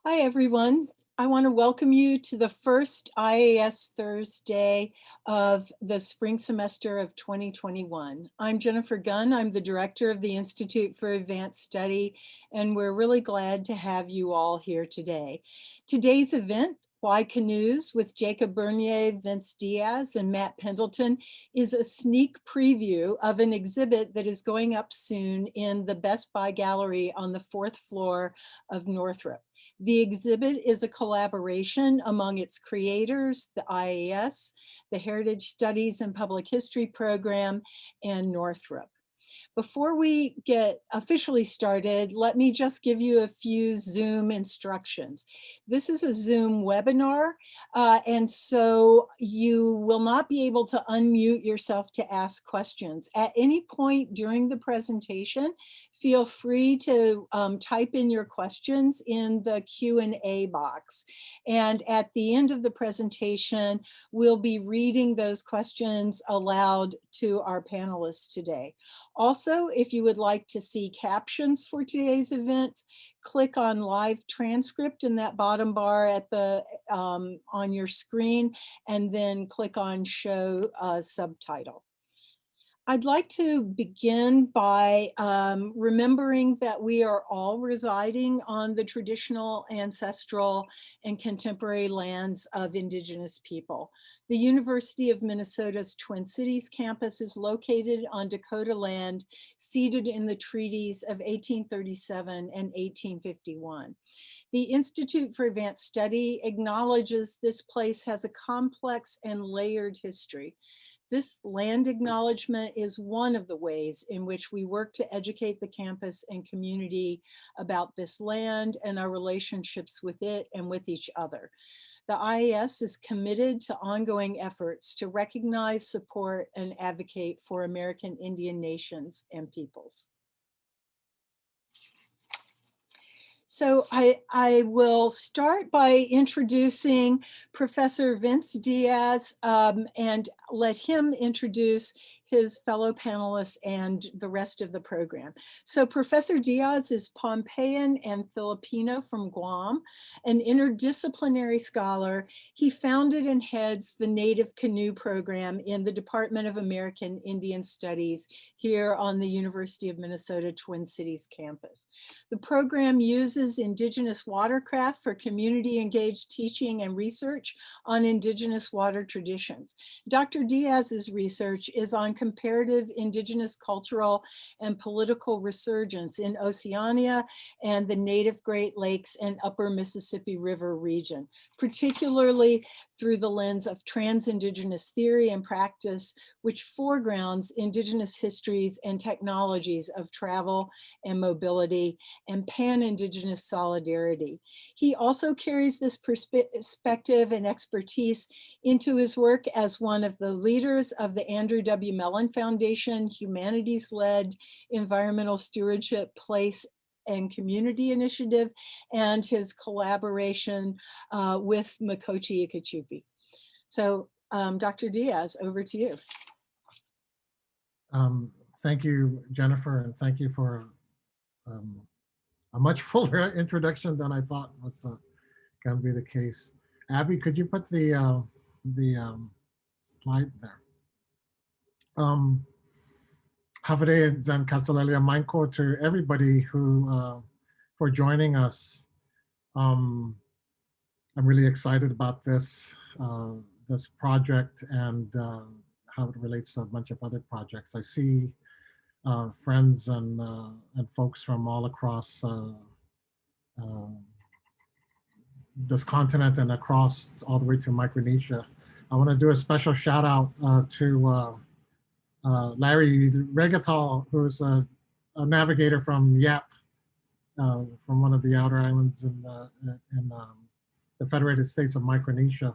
Hi, everyone. I want to welcome you to the first IAS Thursday of the spring semester of 2021. I'm Jennifer Gunn. I'm the director of the Institute for Advanced Study, and we're really glad to have you all here today. Today's event, Why Canoes with Jacob Bernier, Vince Diaz, and Matt Pendleton, is a sneak preview of an exhibit that is going up soon in the Best Buy Gallery on the 4th floor of Northrop. The exhibit is a collaboration among its creators, the IAS, the Heritage Studies and Public History Program, and Northrop. Before we get officially started, let me just give you a few Zoom instructions. This is a Zoom webinar, and so you will not be able to unmute yourself to ask questions. At any point during the presentation, feel free to type in your questions in the Q&A box. And at the end of the presentation, we'll be reading those questions aloud to our panelists today. Also, if you would like to see captions for today's event, click on live transcript in that bottom bar at the on your screen, and then click on show subtitle. I'd like to begin by remembering that we are all residing on the traditional, ancestral, and contemporary lands of Indigenous people. The University of Minnesota's Twin Cities campus is located on Dakota land ceded in the treaties of 1837 and 1851. The Institute for Advanced Study acknowledges this place has a complex and layered history. This land acknowledgement is one of the ways in which we work to educate the campus and community about this land and our relationships with it and with each other. The IAS is committed to ongoing efforts to recognize, support, and advocate for American Indian nations and peoples. So I will start by introducing Professor Vince Diaz and let him introduce his fellow panelists and the rest of the program. So Professor Diaz is Pohnpeian and Filipino from Guam, an interdisciplinary scholar. He founded and heads the Native Canoe program in the Department of American Indian Studies here on the University of Minnesota Twin Cities campus. The program uses Indigenous watercraft for community-engaged teaching and research on Indigenous water traditions. Dr. Diaz's research is on comparative Indigenous cultural and political resurgence in Oceania and the native Great Lakes and Upper Mississippi River region, particularly through the lens of trans-Indigenous theory and practice, which foregrounds Indigenous histories and technologies of travel and mobility and pan-Indigenous solidarity. He also carries this perspective and expertise into his work as one of the leaders of the Andrew W. Mellon Foundation Humanities-Led Environmental Stewardship Place and Community Initiative, and his collaboration with Makochi Ikachupi. So Dr. Diaz, over to you. Thank you, Jennifer, and thank you for a much fuller introduction than I thought was going to be the case. Abby, could you put the slide there? Havade and Kasalelia Mainko to everybody who for joining us. I'm really excited about this this project and how it relates to a bunch of other projects. I see friends and folks from all across this continent and across all the way to Micronesia. I want to do a special shout out to Larry Regatal, who's a navigator from Yap, from one of the outer islands in the Federated States of Micronesia.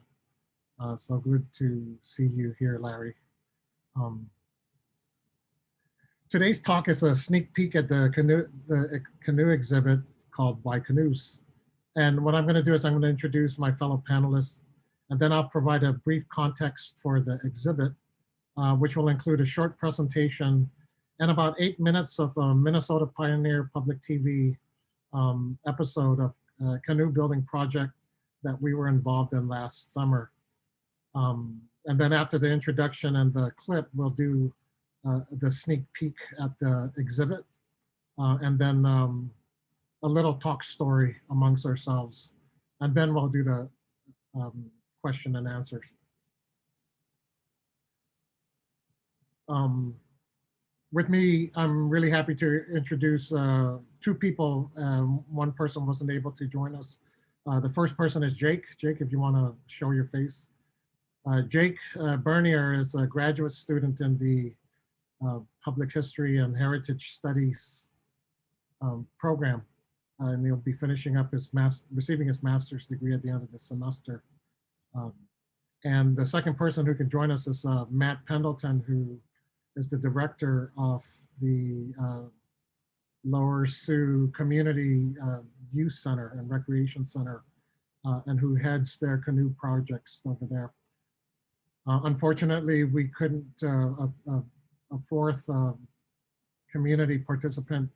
So good to see you here, Larry. Today's talk is a sneak peek at the canoe exhibit called Why Canoes. And what I'm going to do is I'm going to introduce my fellow panelists, and then I'll provide a brief context for the exhibit, which will include a short presentation and about 8 minutes of a Minnesota Pioneer Public TV episode of canoe building project that we were involved in last summer. And then after the introduction and the clip, we'll do the sneak peek at the exhibit, and then a little talk story amongst ourselves. And then we'll do the question and answers. With me, I'm really happy to introduce two people. One person wasn't able to join us. The first person is Jake. Jake, if you want to show your face. Jake Bernier is a graduate student in the Public History and Heritage Studies program. And he'll be finishing up his receiving his master's degree at the end of the semester. And the second person who can join us is Matt Pendleton, who is the director of the Lower Sioux Community Youth Center and Recreation Center, and who heads their canoe projects over there. Unfortunately, we couldn't, a fourth community participant,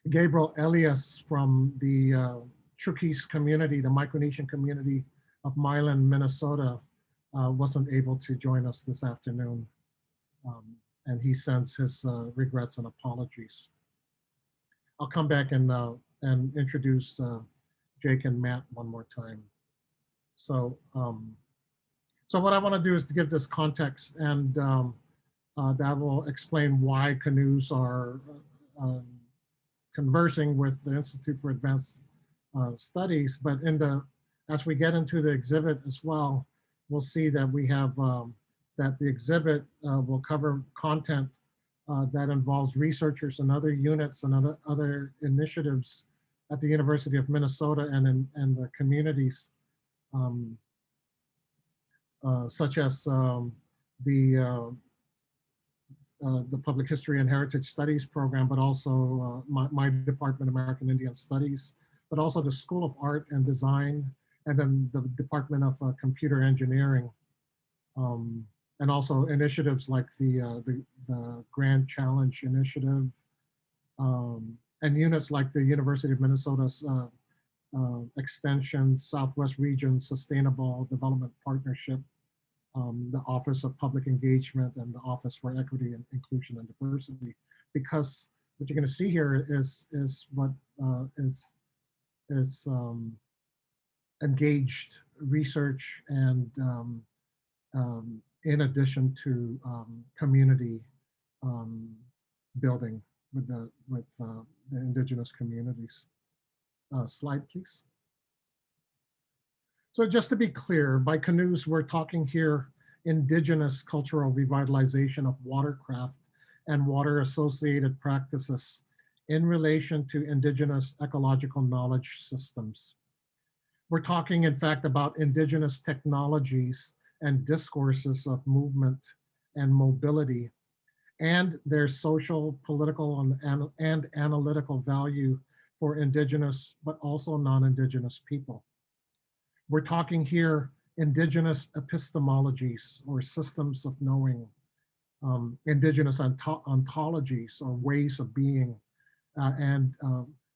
Gabriel Elias from the Chukis community, the Micronesian community of Milan, Minnesota, wasn't able to join us this afternoon. And he sends his regrets and apologies. I'll come back and introduce Jake and Matt one more time. So, so what I want to do is to give this context, and that will explain why canoes are conversing with the Institute for Advanced Studies. But as we get into the exhibit as well, we'll see that we have that the exhibit will cover content that involves researchers and other units and other initiatives at the University of Minnesota and the communities, such as the Public History and Heritage Studies program, but also my department, American Indian Studies, but also the School of Art and Design, and then the Department of Computer Engineering, and also initiatives like the Grand Challenge Initiative, and units like the University of Minnesota's Extension Southwest Region Sustainable Development Partnership, the Office of Public Engagement, and the Office for Equity and Inclusion and Diversity. Because what you're going to see here is what is engaged research, and in addition to community building with the indigenous communities. Slide, please. So just to be clear, by canoes, we're talking here indigenous cultural revitalization of watercraft and water-associated practices in relation to indigenous ecological knowledge systems. We're talking, in fact, about indigenous technologies and discourses of movement and mobility, and their social, political, and analytical value for indigenous, but also non-indigenous people. We're talking here indigenous epistemologies or systems of knowing, indigenous ontologies or ways of being, and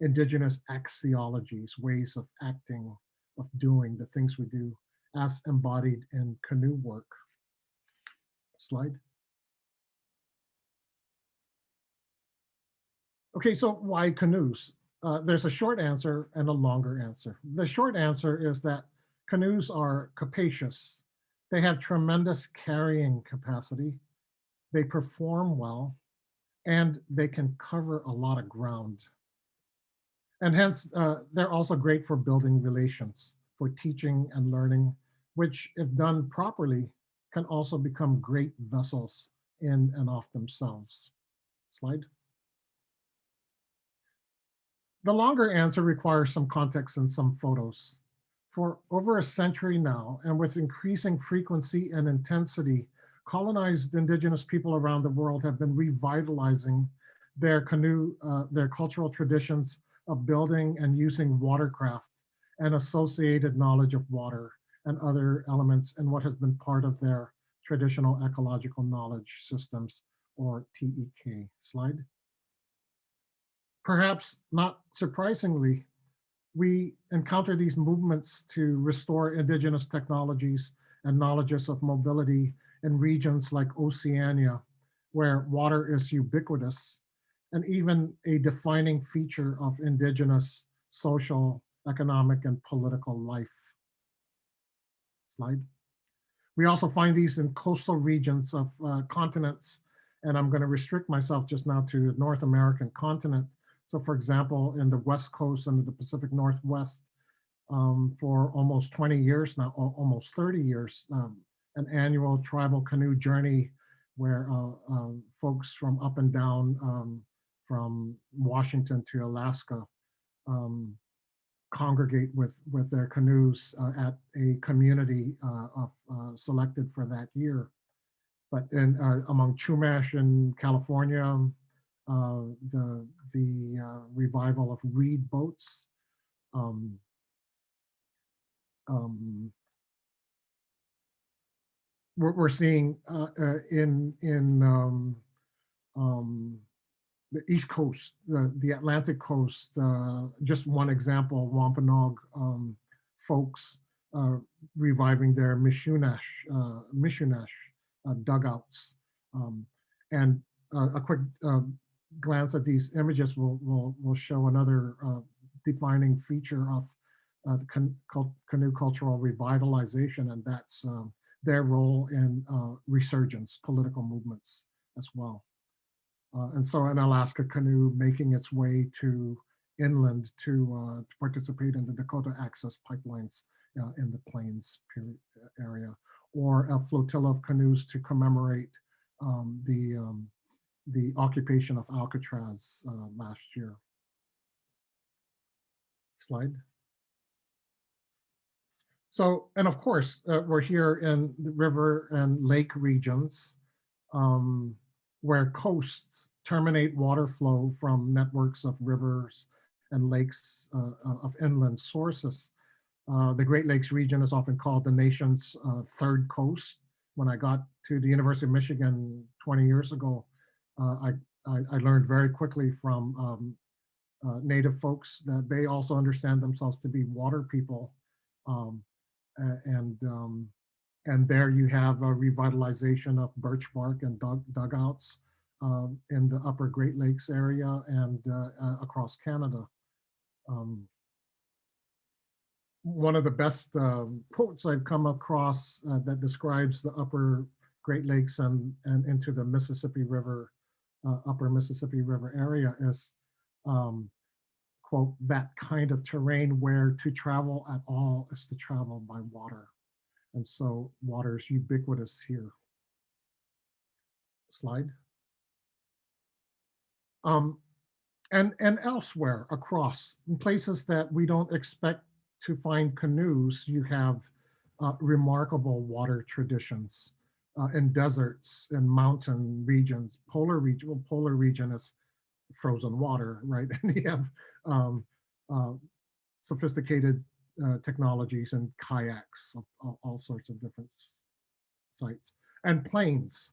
indigenous axiologies, ways of acting, of doing the things we do as embodied in canoe work. Slide. Okay, so why canoes? There's a short answer and a longer answer. The short answer is that canoes are capacious. They have tremendous carrying capacity. They perform well, and they can cover a lot of ground. And hence, they're also great for building relations, for teaching and learning, which, if done properly, can also become great vessels in and of themselves. Slide. The longer answer requires some context and some photos. For over a century now, and with increasing frequency and intensity, colonized indigenous people around the world have been revitalizing their cultural traditions of building and using watercraft and associated knowledge of water and other elements in what has been part of their traditional ecological knowledge systems, or TEK. Slide. Perhaps not surprisingly, we encounter these movements to restore indigenous technologies and knowledges of mobility in regions like Oceania, where water is ubiquitous and even a defining feature of indigenous social, economic, and political life. Slide. We also find these in coastal regions of continents, and I'm going to restrict myself just now to the North American continent. So for example, in the West Coast and the Pacific Northwest, for almost 20 years now, almost 30 years, an annual tribal canoe journey where folks from up and down, from Washington to Alaska, um, congregate with their canoes at a community selected for that year. But in among Chumash in California, the revival of reed boats. Um, um, we're seeing in um, the East Coast, the Atlantic coast. Just one example: Wampanoag folks reviving their Mishunash dugouts, and a quick glance at these images will show another defining feature of the canoe cultural revitalization, and that's their role in resurgence, political movements as well. And so an Alaska canoe making its way to inland to participate in the Dakota access pipelines in the plains area, or a flotilla of canoes to commemorate the occupation of Alcatraz last year. Slide. So, and of course, we're here in the river and lake regions where coasts terminate water flow from networks of rivers and lakes of inland sources. The Great Lakes region is often called the nation's third coast. When I got to the University of Michigan 20 years ago, I learned very quickly from Native folks that they also understand themselves to be water people. Um, and and there you have a revitalization of birch bark and dugouts in the upper Great Lakes area and across Canada. One of the best quotes I've come across that describes the upper Great Lakes and into the Mississippi River, upper Mississippi River area is, quote, that kind of terrain where to travel at all is to travel by water. And so water is ubiquitous here. Slide. And elsewhere across, in places that we don't expect to find canoes, you have remarkable water traditions in deserts, in mountain regions, polar region. Well, polar region is frozen water, right? And you have sophisticated technologies and kayaks, all sorts of different sites, and plains.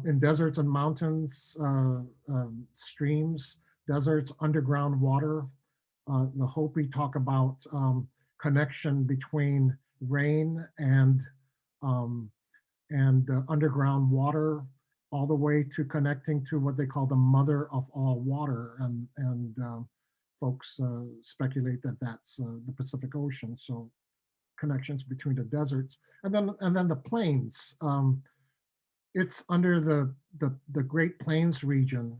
In deserts and mountains, streams, deserts, underground water. The Hopi talk about connection between rain and underground water, all the way to connecting to what they call the mother of all water, and folks speculate that that's the Pacific Ocean. So connections between the deserts and then the plains. It's under the Great Plains region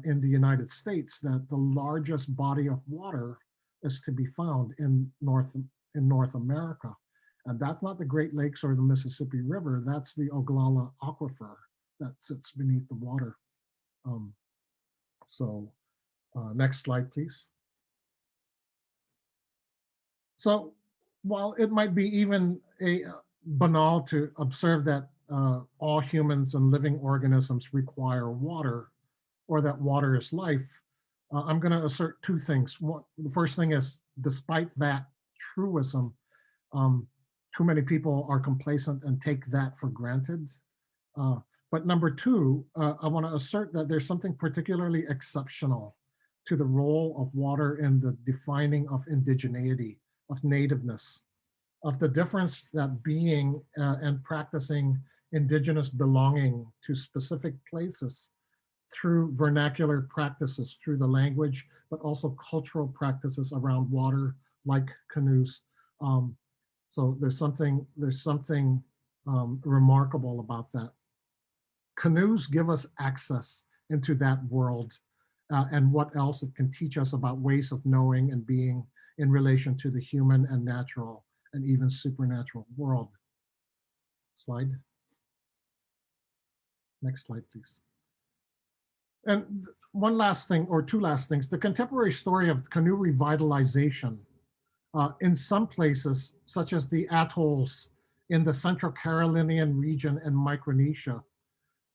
in the United States that the largest body of water is to be found in North America. And that's not the Great Lakes or the Mississippi River, that's the Oglala Aquifer that sits beneath the water. Next slide, please. So while it might be even banal to observe that all humans and living organisms require water, or that water is life, I'm going to assert two things. The first thing is, despite that truism, too many people are complacent and take that for granted. But number two, I want to assert that there's something particularly exceptional to the role of water in the defining of indigeneity, of nativeness, of the difference that being and practicing indigenous belonging to specific places through vernacular practices, through the language, but also cultural practices around water, like canoes. Um, so there's something remarkable about that. Canoes give us access into that world and what else it can teach us about ways of knowing and being in relation to the human and natural and even supernatural world. Slide. Next slide, please. And one last thing, or two last things, the contemporary story of canoe revitalization in some places, such as the atolls in the Central Carolinian region and Micronesia,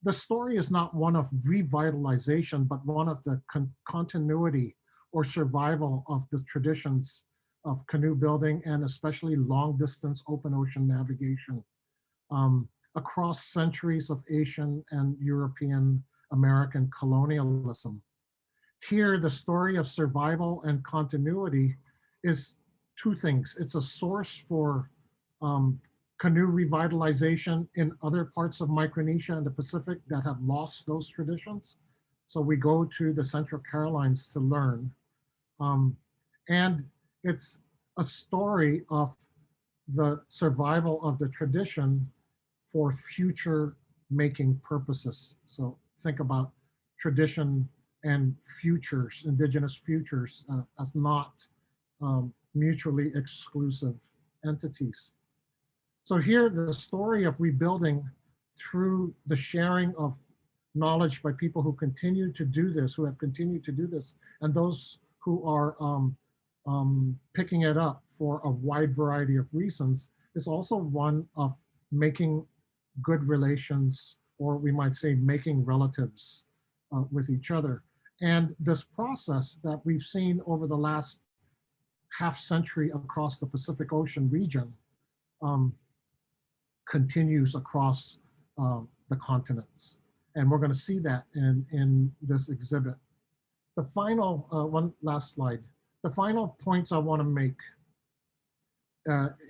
the story is not one of revitalization, but one of the continuity or survival of the traditions of canoe building and especially long distance open ocean navigation across centuries of Asian and European American colonialism. Here, the story of survival and continuity is two things. It's a source for canoe revitalization in other parts of Micronesia and the Pacific that have lost those traditions. So we go to the Central Carolines to learn. And it's a story of the survival of the tradition for future making purposes. So think about tradition and futures, indigenous futures, as not mutually exclusive entities. So here, the story of rebuilding through the sharing of knowledge by people who continue to do this, who have continued to do this, and those who are picking it up for a wide variety of reasons, is also one of making good relations, or we might say making relatives with each other. And this process that we've seen over the last half century across the Pacific Ocean region continues across the continents. And we're going to see that in this exhibit. The final, one last slide. The final points I want to make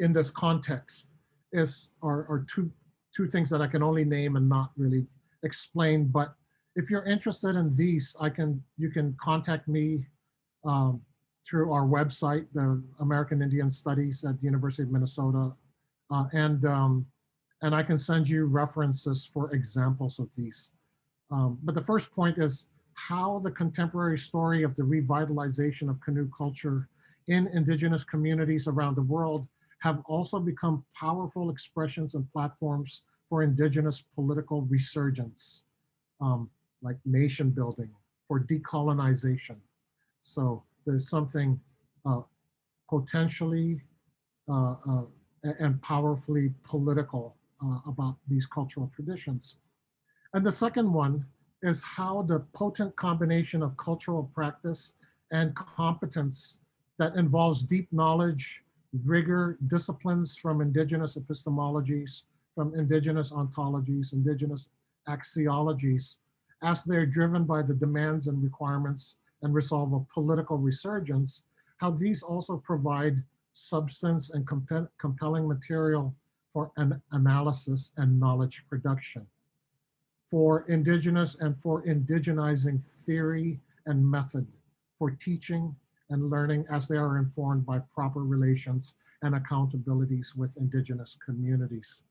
in this context are two things that I can only name and not really explain. But if you're interested in these, you can contact me through our website, the American Indian Studies at the University of Minnesota, and I can send you references for examples of these. But the first point is how the contemporary story of the revitalization of canoe culture in indigenous communities around the world have also become powerful expressions and platforms for indigenous political resurgence, like nation building, for decolonization. So there's something potentially and powerfully political about these cultural traditions. And the second one is how the potent combination of cultural practice and competence that involves deep knowledge, rigor, disciplines from indigenous epistemologies, from indigenous ontologies, indigenous axiologies, as they're driven by the demands and requirements and resolve of political resurgence, how these also provide substance and compelling material for an analysis and knowledge production, for indigenous and for indigenizing theory and method, for teaching and learning as they are informed by proper relations and accountabilities with indigenous communities.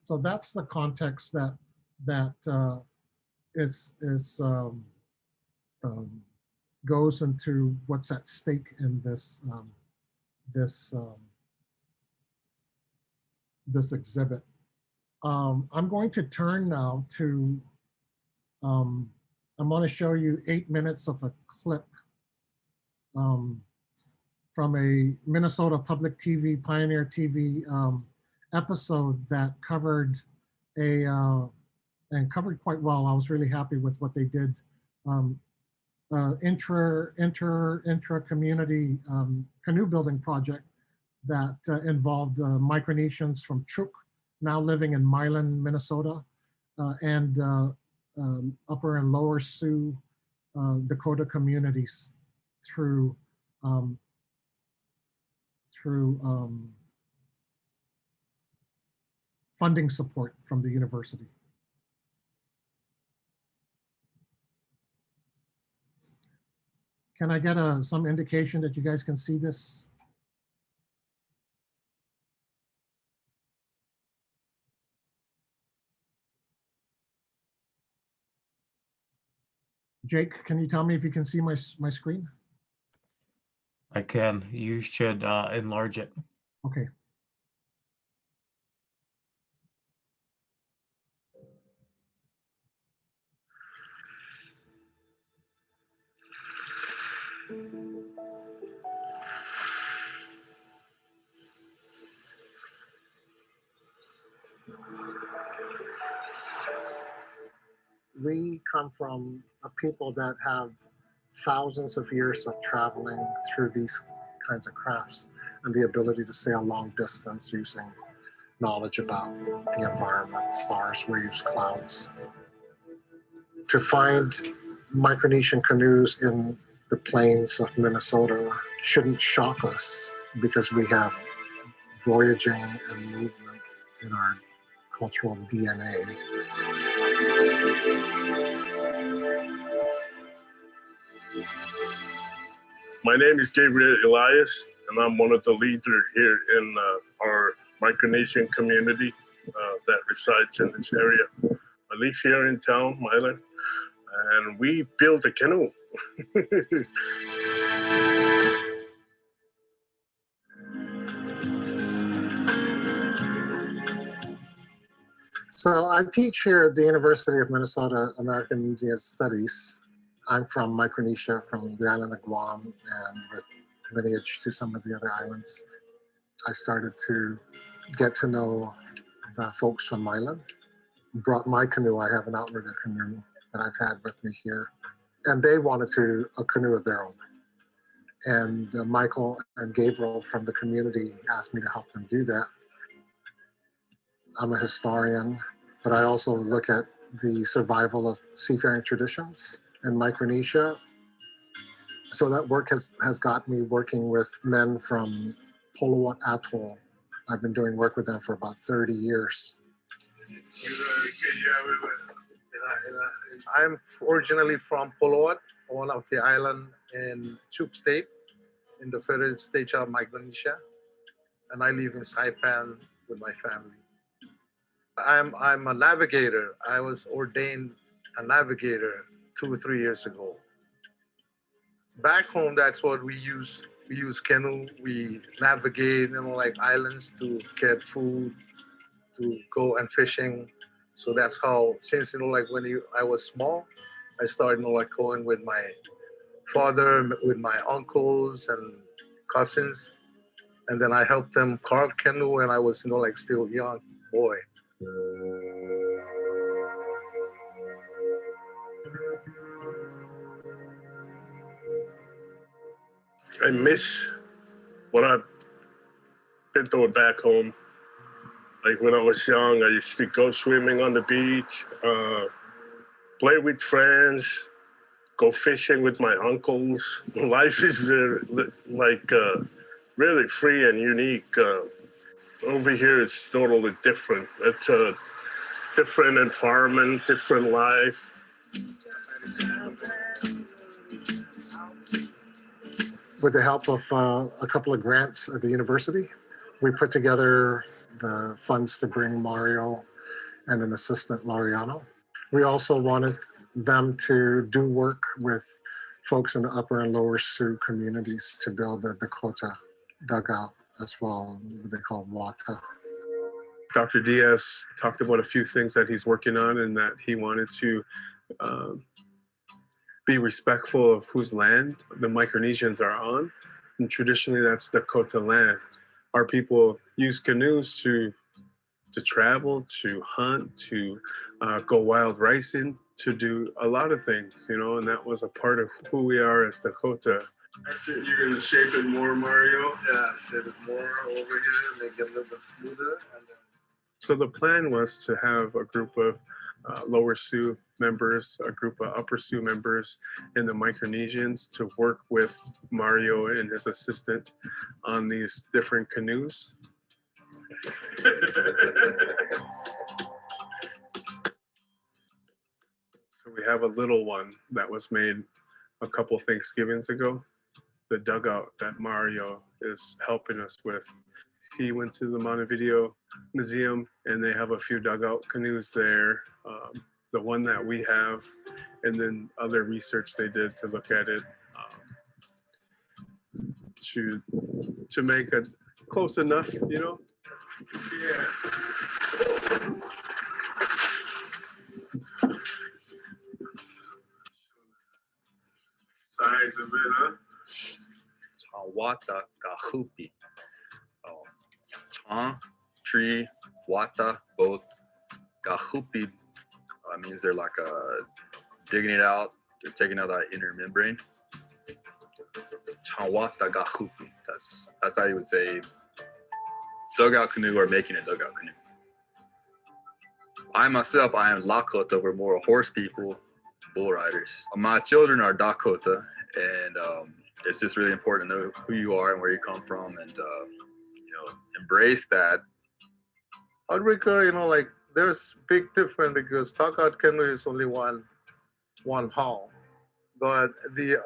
So that's the context that goes into what's at stake in this exhibit. I'm going to turn now to, I'm going to show you 8 minutes of a clip from a Minnesota Public TV, Pioneer TV episode that covered and covered quite well. I was really happy with what they did. Intra-community canoe building project that involved Micronesians from Chuk, now living in Milan, Minnesota, and Upper and Lower Sioux, Dakota communities. through funding support from the university. Can I get some indication that you guys can see this? Jake, can you tell me if you can see my screen? I can. You should enlarge it. Okay. We come from a people that have thousands of years of traveling through these kinds of crafts and the ability to sail long distance using knowledge about the environment, stars, waves, clouds. To find Micronesian canoes in the plains of Minnesota shouldn't shock us because we have voyaging and movement in our cultural DNA. My name is Gabriel Elias, and I'm one of the leaders here in our Micronesian community that resides in this area. I live here in town, Milan, and we built a canoe. So I teach here at the University of Minnesota American Indigenous Studies. I'm from Micronesia, from the island of Guam, and with lineage to some of the other islands. I started to get to know the folks from Milan. Brought my canoe. I have an outrigger canoe that I've had with me here. And they wanted a canoe of their own. And Michael and Gabriel from the community asked me to help them do that. I'm a historian, but I also look at the survival of seafaring traditions in Micronesia. So that work has got me working with men from Poloat Atoll. I've been doing work with them for about 30 years. I'm originally from Poloat, one of the island in Sioux State, in the federal state of Micronesia, and I live in Saipan with my family. I'm a navigator. I was ordained a navigator 2 or 3 years ago. Back home, that's what we use. We use canoe. We navigate, like islands to get food, to go and fishing. So that's how, since like when I was small, I started like going with my father, with my uncles and cousins, and then I helped them carve canoe when I was like still young boy. I miss what I've been doing back home. Like when I was young, I used to go swimming on the beach, play with friends, go fishing with my uncles. Life is really free and unique. Over here, it's totally different. It's a different environment, different life. With the help of a couple of grants at the university, we put together the funds to bring Mario and an assistant, Laureano. We also wanted them to do work with folks in the upper and lower Sioux communities to build the Dakota dugout as well, what they call WATA. Dr. Diaz talked about a few things that he's working on and that he wanted to be respectful of whose land the Micronesians are on. And traditionally, that's Dakota land. Our people use canoes to travel, to hunt, to go wild ricing, to do a lot of things, and that was a part of who we are as Dakota. You're going to shape it more, Mario? Yeah, shape it more over here, make it a little bit smoother. And then... So the plan was to have a group of Lower Sioux members, a group of Upper Sioux members in the Micronesians to work with Mario and his assistant on these different canoes. So we have a little one that was made a couple Thanksgivings ago. The dugout that Mario is helping us with. He went to the Montevideo Museum and they have a few dugout canoes there. The one that we have, and then other research they did to look at it to make it close enough, you know? Yeah. Size of it, huh? Wata kahupi. Tree, wata, both. Kahupi means they're like digging it out. They're taking out that inner membrane. Wata gahupi. That's how you would say dugout canoe or making a dugout canoe. I myself, I am Lakota. We're more horse people, bull riders. My children are Dakota, and it's just really important to know who you are and where you come from, and embrace that. Outrigger, like there's big difference because dugout canoe is only one hull, but the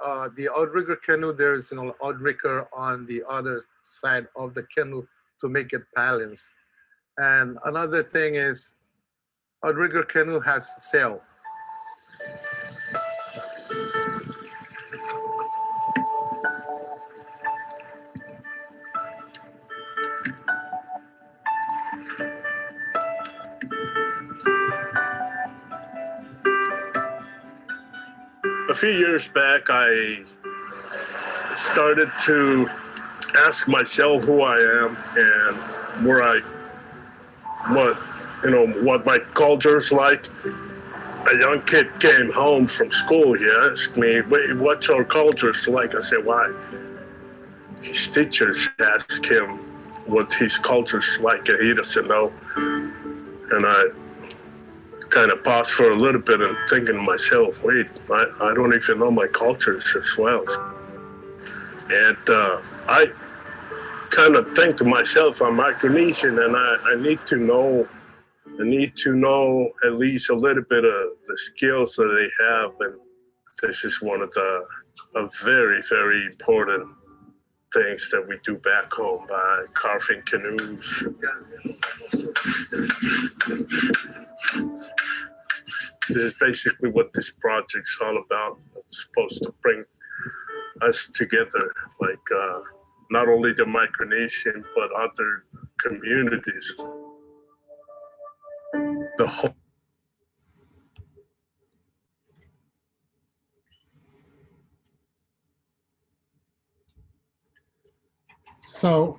outrigger canoe, there's outrigger on the other side of the canoe to make it balanced. And another thing is outrigger canoe has sail. A few years back, I started to ask myself who I am and what my culture's like. A young kid came home from school. He asked me, what's your culture like? I said, why? His teachers asked him what his culture's like, and he doesn't know. And I kind of paused for a little bit and thinking to myself, wait, I don't even know my cultures as well. And I kind of think to myself, I'm Micronesian, and I need to know at least a little bit of the skills that they have, and this is one of the very, very important things that we do back home by carving canoes. This is basically what this project's all about. It's supposed to bring us together, like not only the Micronesian, but other communities. The whole So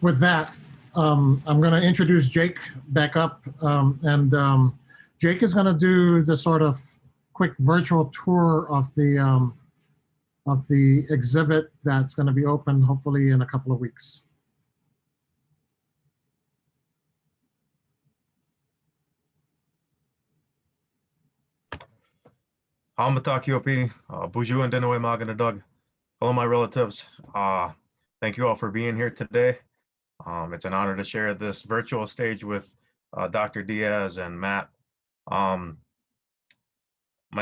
with that, I'm going to introduce Jake back up, and Jake is going to do the sort of quick virtual tour of the exhibit that's going to be open hopefully in a couple of weeks. Hamatakiopi, Buju and Denoe Maganadug. Hello, my relatives. Thank you all for being here today. It's an honor to share this virtual stage with Dr. Diaz and Matt. My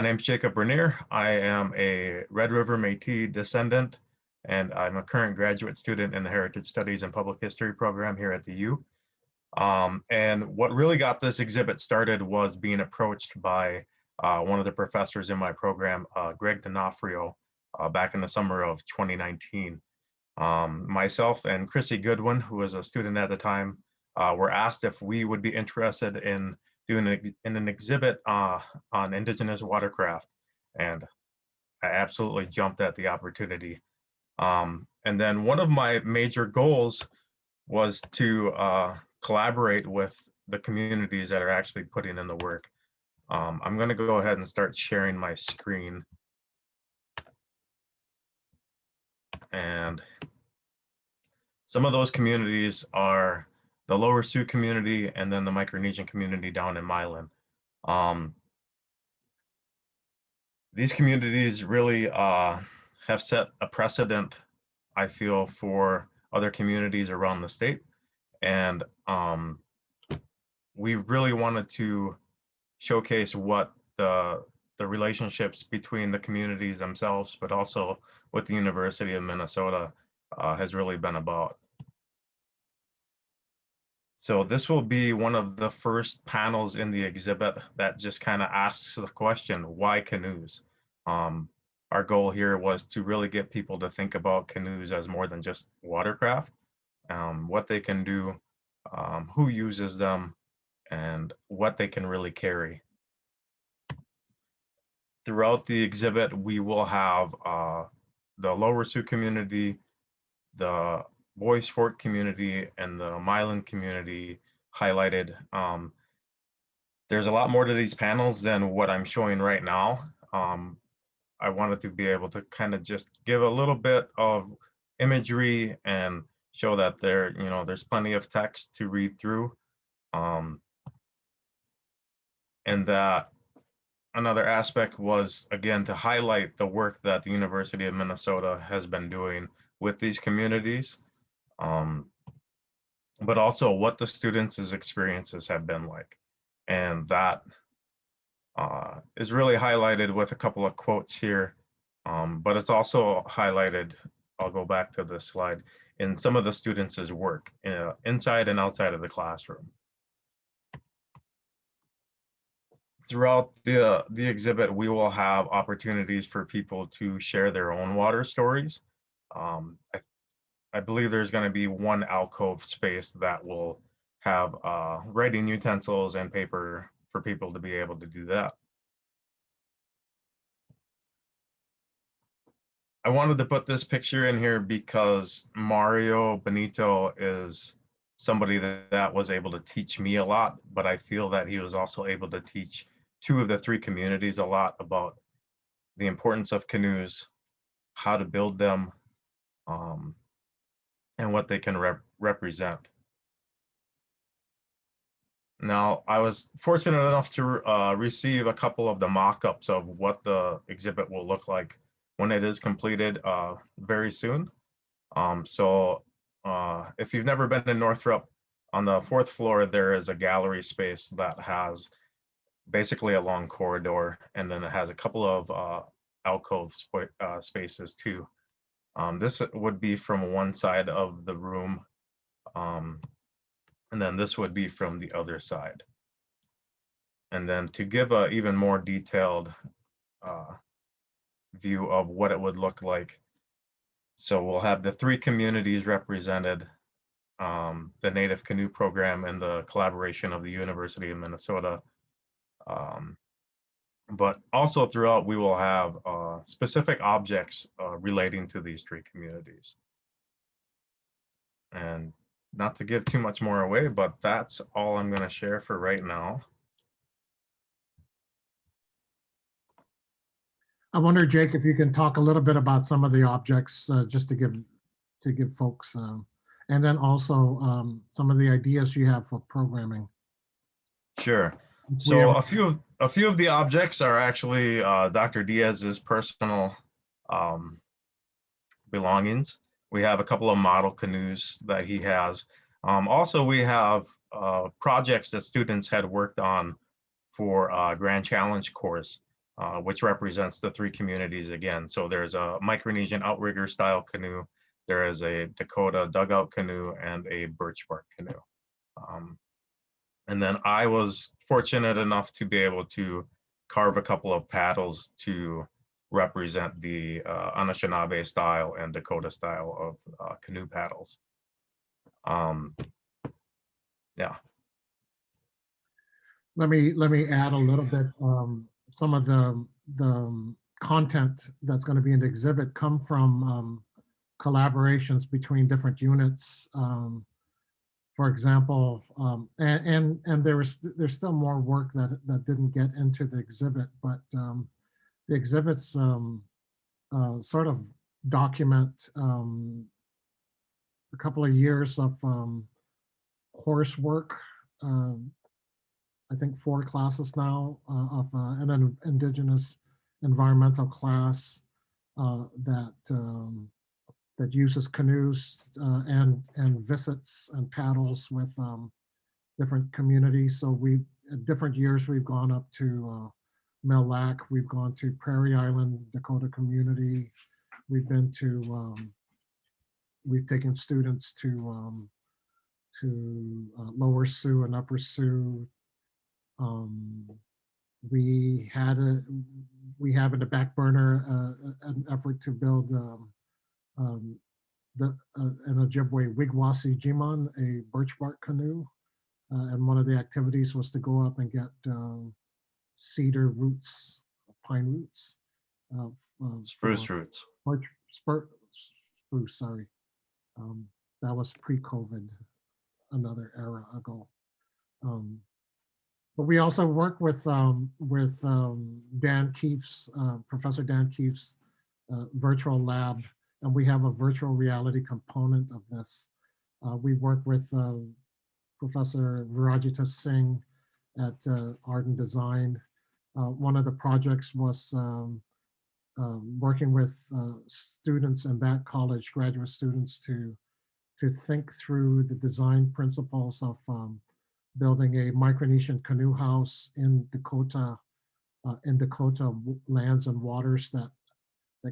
name's Jacob Bernier. I am a Red River Métis descendant, and I'm a current graduate student in the Heritage Studies and Public History program here at the U. And what really got this exhibit started was being approached by one of the professors in my program, Greg D'Onofrio, back in the summer of 2019. Myself and Chrissy Goodwin, who was a student at the time, were asked if we would be interested in doing an exhibit on Indigenous watercraft, and I absolutely jumped at the opportunity. And then one of my major goals was to collaborate with the communities that are actually putting in the work. I'm going to go ahead and start sharing my screen. And some of those communities are the Lower Sioux community and then the Micronesian community down in Milan. These communities really have set a precedent, I feel, for other communities around the state. And we really wanted to showcase what the relationships between the communities themselves, but also what the University of Minnesota has really been about. So this will be one of the first panels in the exhibit that just kind of asks the question, why canoes? Our goal here was to really get people to think about canoes as more than just watercraft, what they can do, who uses them, and what they can really carry. Throughout the exhibit, we will have the Lower Sioux community, the Bois Forte community, and the Milan community highlighted. There's a lot more to these panels than what I'm showing right now. I wanted to be able to kind of just give a little bit of imagery and show that there's plenty of text to read through. And that another aspect was, again, to highlight the work that the University of Minnesota has been doing with these communities, but also what the students' experiences have been like. And that is really highlighted with a couple of quotes here, but it's also highlighted, I'll go back to this slide, in some of the students' work inside and outside of the classroom. Throughout the exhibit, we will have opportunities for people to share their own water stories. I believe there's going to be one alcove space that will have writing utensils and paper for people to be able to do that. I wanted to put this picture in here because Mario Benito is somebody that was able to teach me a lot, but I feel that he was also able to teach two of the three communities a lot about the importance of canoes, how to build them, and what they can represent. Now, I was fortunate enough to receive a couple of the mock-ups of what the exhibit will look like when it is completed very soon. So if you've never been in Northrop, on the 4th floor, there is a gallery space that has basically a long corridor, and then it has a couple of alcove spaces too. This would be from one side of the room, and then this would be from the other side. And then to give a even more detailed view of what it would look like, so we'll have the three communities represented, the Native Canoe Program and the collaboration of the University of Minnesota. But also throughout, we will have specific objects relating to these three communities. And not to give too much more away, but that's all I'm going to share for right now. I wonder, Jake, if you can talk a little bit about some of the objects, just to give folks, and then also some of the ideas you have for programming. Sure. So a few of the objects are actually Dr. Diaz's personal belongings. We have a couple of model canoes that he has. Also, we have projects that students had worked on for Grand Challenge course, which represents the three communities again. So there's a Micronesian outrigger style canoe, there is a Dakota dugout canoe, and a birch bark canoe. And then I was fortunate enough to be able to carve a couple of paddles to represent the Anishinaabe style and Dakota style of canoe paddles. Yeah. Let me add a little bit. Some of the content that's going to be in the exhibit come from collaborations between different units. For example, and there's still more work that didn't get into the exhibit, but the exhibits sort of document a couple of years of coursework I think 4 classes now of an Indigenous environmental class that uses canoes and visits and paddles with different communities. So we, at different years, we've gone up to Mille Lacs, we've gone to Prairie Island, Dakota community. We've been to, we've taken students to Lower Sioux and Upper Sioux. We have in the back burner an effort to build an Ojibwe Wigwasi Jiman, a birch bark canoe. And one of the activities was to go up and get cedar roots, pine roots. Spruce roots. Spruce, sorry. That was pre-COVID, another era ago. But we also work with Dan Keefe's, Professor Dan Keefe's virtual lab, and we have a virtual reality component of this. We work with Professor Virajita Singh at Art and Design. One of the projects was working with students in that college, graduate students, to think through the design principles of building a Micronesian canoe house in Dakota lands and waters that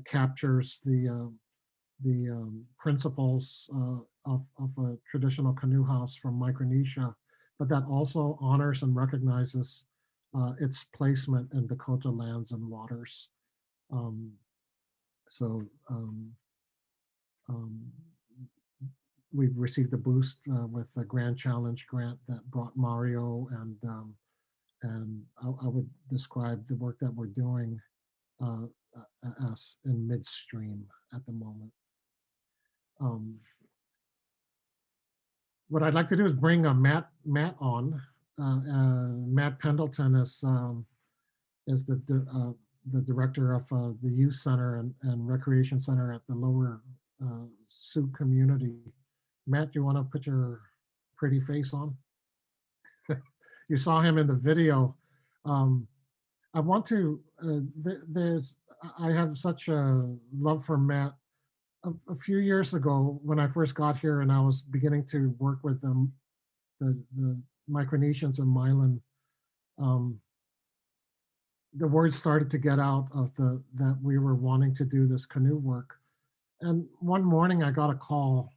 captures the principles of a traditional canoe house from Micronesia, but that also honors and recognizes its placement in Dakota lands and waters. We've received a boost with the Grand Challenge grant that brought Mario, and I would describe the work that we're doing as in midstream at the moment. What I'd like to do is bring Matt on. Matt Pendleton is the director of the Youth Center and Recreation Center at the Lower Sioux community. Matt, you want to put your pretty face on? You saw him in the video. I want to, I have such a love for Matt. A few years ago, when I first got here and I was beginning to work with the Micronesians in Milan, the word started to get out of that we were wanting to do this canoe work. And one morning I got a call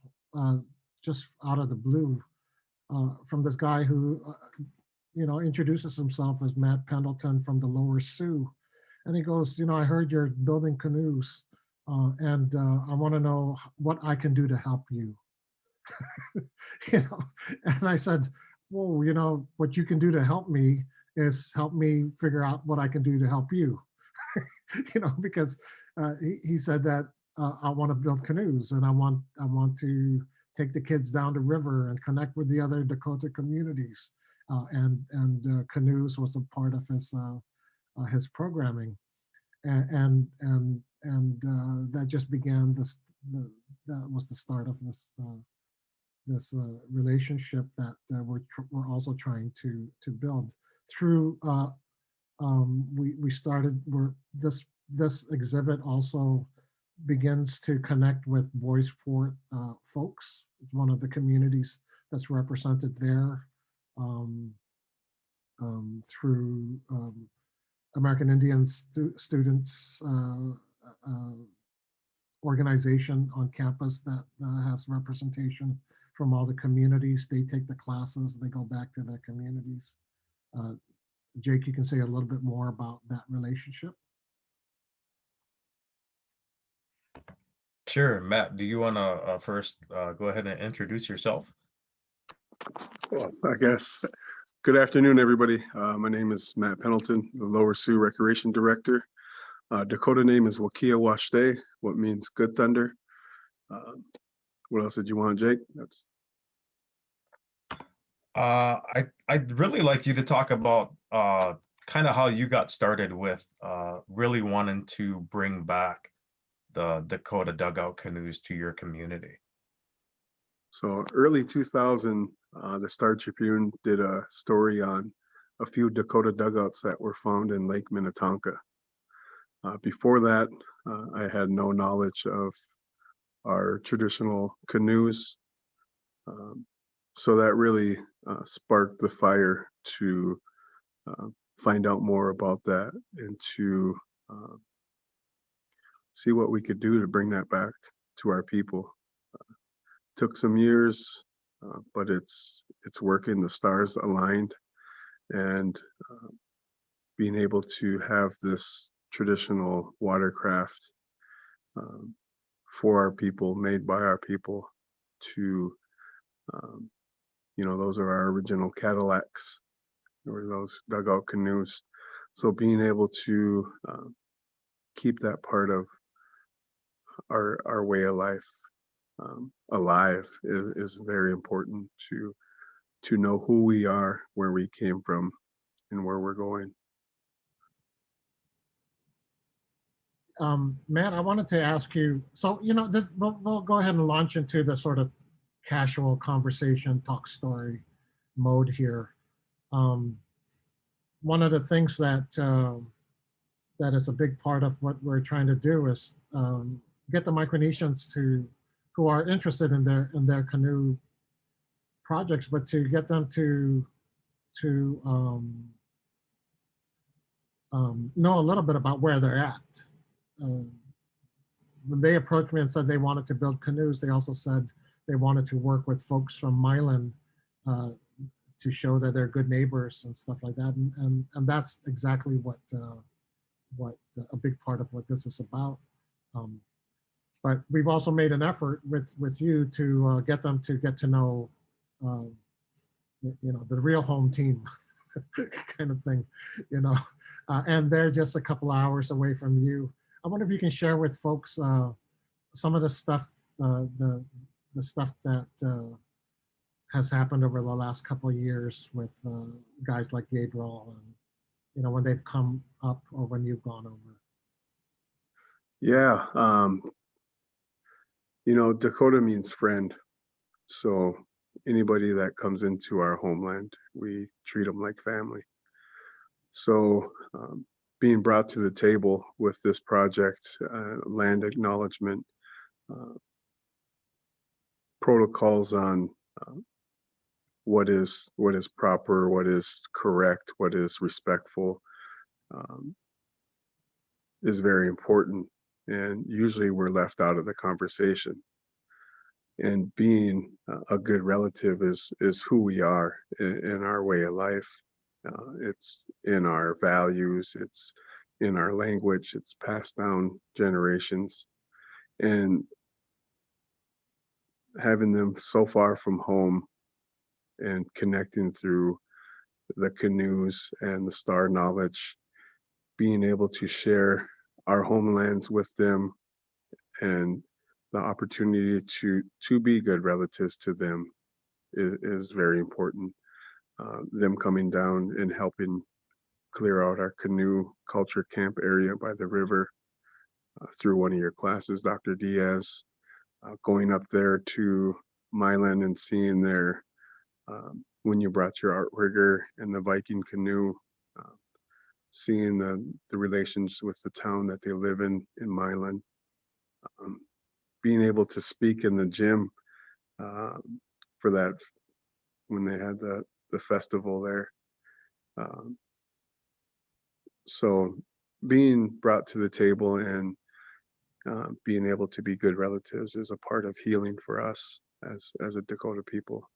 just out of the blue from this guy who introduces himself as Matt Pendleton from the Lower Sioux. And he goes, I heard you're building canoes. And I want to know what I can do to help you. And I said, well, what you can do to help me is help me figure out what I can do to help you. Because he said that I want to build canoes and I want to take the kids down the river and connect with the other Dakota communities. And canoes was a part of his programming. And that just began that was the start of this relationship that we're also trying to build through. We started this exhibit also begins to connect with Boys Fort folks. It's one of the communities that's represented there through American Indian students organization on campus that has representation from all the communities. They take the classes, they go back to their communities. Jake, you can say a little bit more about that relationship. Sure, Matt, do you want to first go ahead and introduce yourself? Well, I guess. Good afternoon, everybody. My name is Matt Pendleton, the Lower Sioux Recreation Director. Dakota name is Wakia Washday, what means good thunder. What else did you want, Jake? I'd really like you to talk about kind of how you got started with really wanting to bring back the Dakota dugout canoes to your community. So early 2000, the Star Tribune did a story on a few Dakota dugouts that were found in Lake Minnetonka. Before that, I had no knowledge of our traditional canoes. So that really sparked the fire to find out more about that and to see what we could do to bring that back to our people. Took some years, but it's working. The stars aligned, and being able to have this traditional watercraft for our people, made by our people, to those are our original Cadillacs, or those dugout canoes. So being able to keep that part of our way of life alive is very important to know who we are, where we came from, and where we're going. Matt, I wanted to ask you, so, we'll go ahead and launch into the sort of casual conversation, talk story mode here. One of the things that is a big part of what we're trying to do is get the Micronesians who are interested in their canoe projects, but to get them to know a little bit about where they're at. When they approached me and said they wanted to build canoes, they also said they wanted to work with folks from Milan to show that they're good neighbors and stuff like that. And that's exactly what a big part of what this is about. But we've also made an effort with you to get them to get to know, the real home team kind of thing, and they're just a couple hours away from you. I wonder if you can share with folks some of the stuff, the stuff that has happened over the last couple of years with guys like Gabriel, and when they've come up or when you've gone over. Yeah, Dakota means friend. So anybody that comes into our homeland, we treat them like family. So being brought to the table with this project, land acknowledgement, protocols on what is proper, what is correct, what is respectful, is very important. And usually we're left out of the conversation. And being a good relative is who we are in our way of life. It's in our values, it's in our language, it's passed down generations. And having them so far from home and connecting through the canoes and the star knowledge, being able to share our homelands with them, and the opportunity to be good relatives to them is very important. Them coming down and helping clear out our canoe culture camp area by the river through one of your classes, Dr. Diaz, going up there to Milan and seeing their, when you brought your outrigger and the Viking canoe, seeing the relations with the town that they live in Milan, being able to speak in the gym for that, when they had the festival there. So being brought to the table and being able to be good relatives is a part of healing for us as a Dakota people.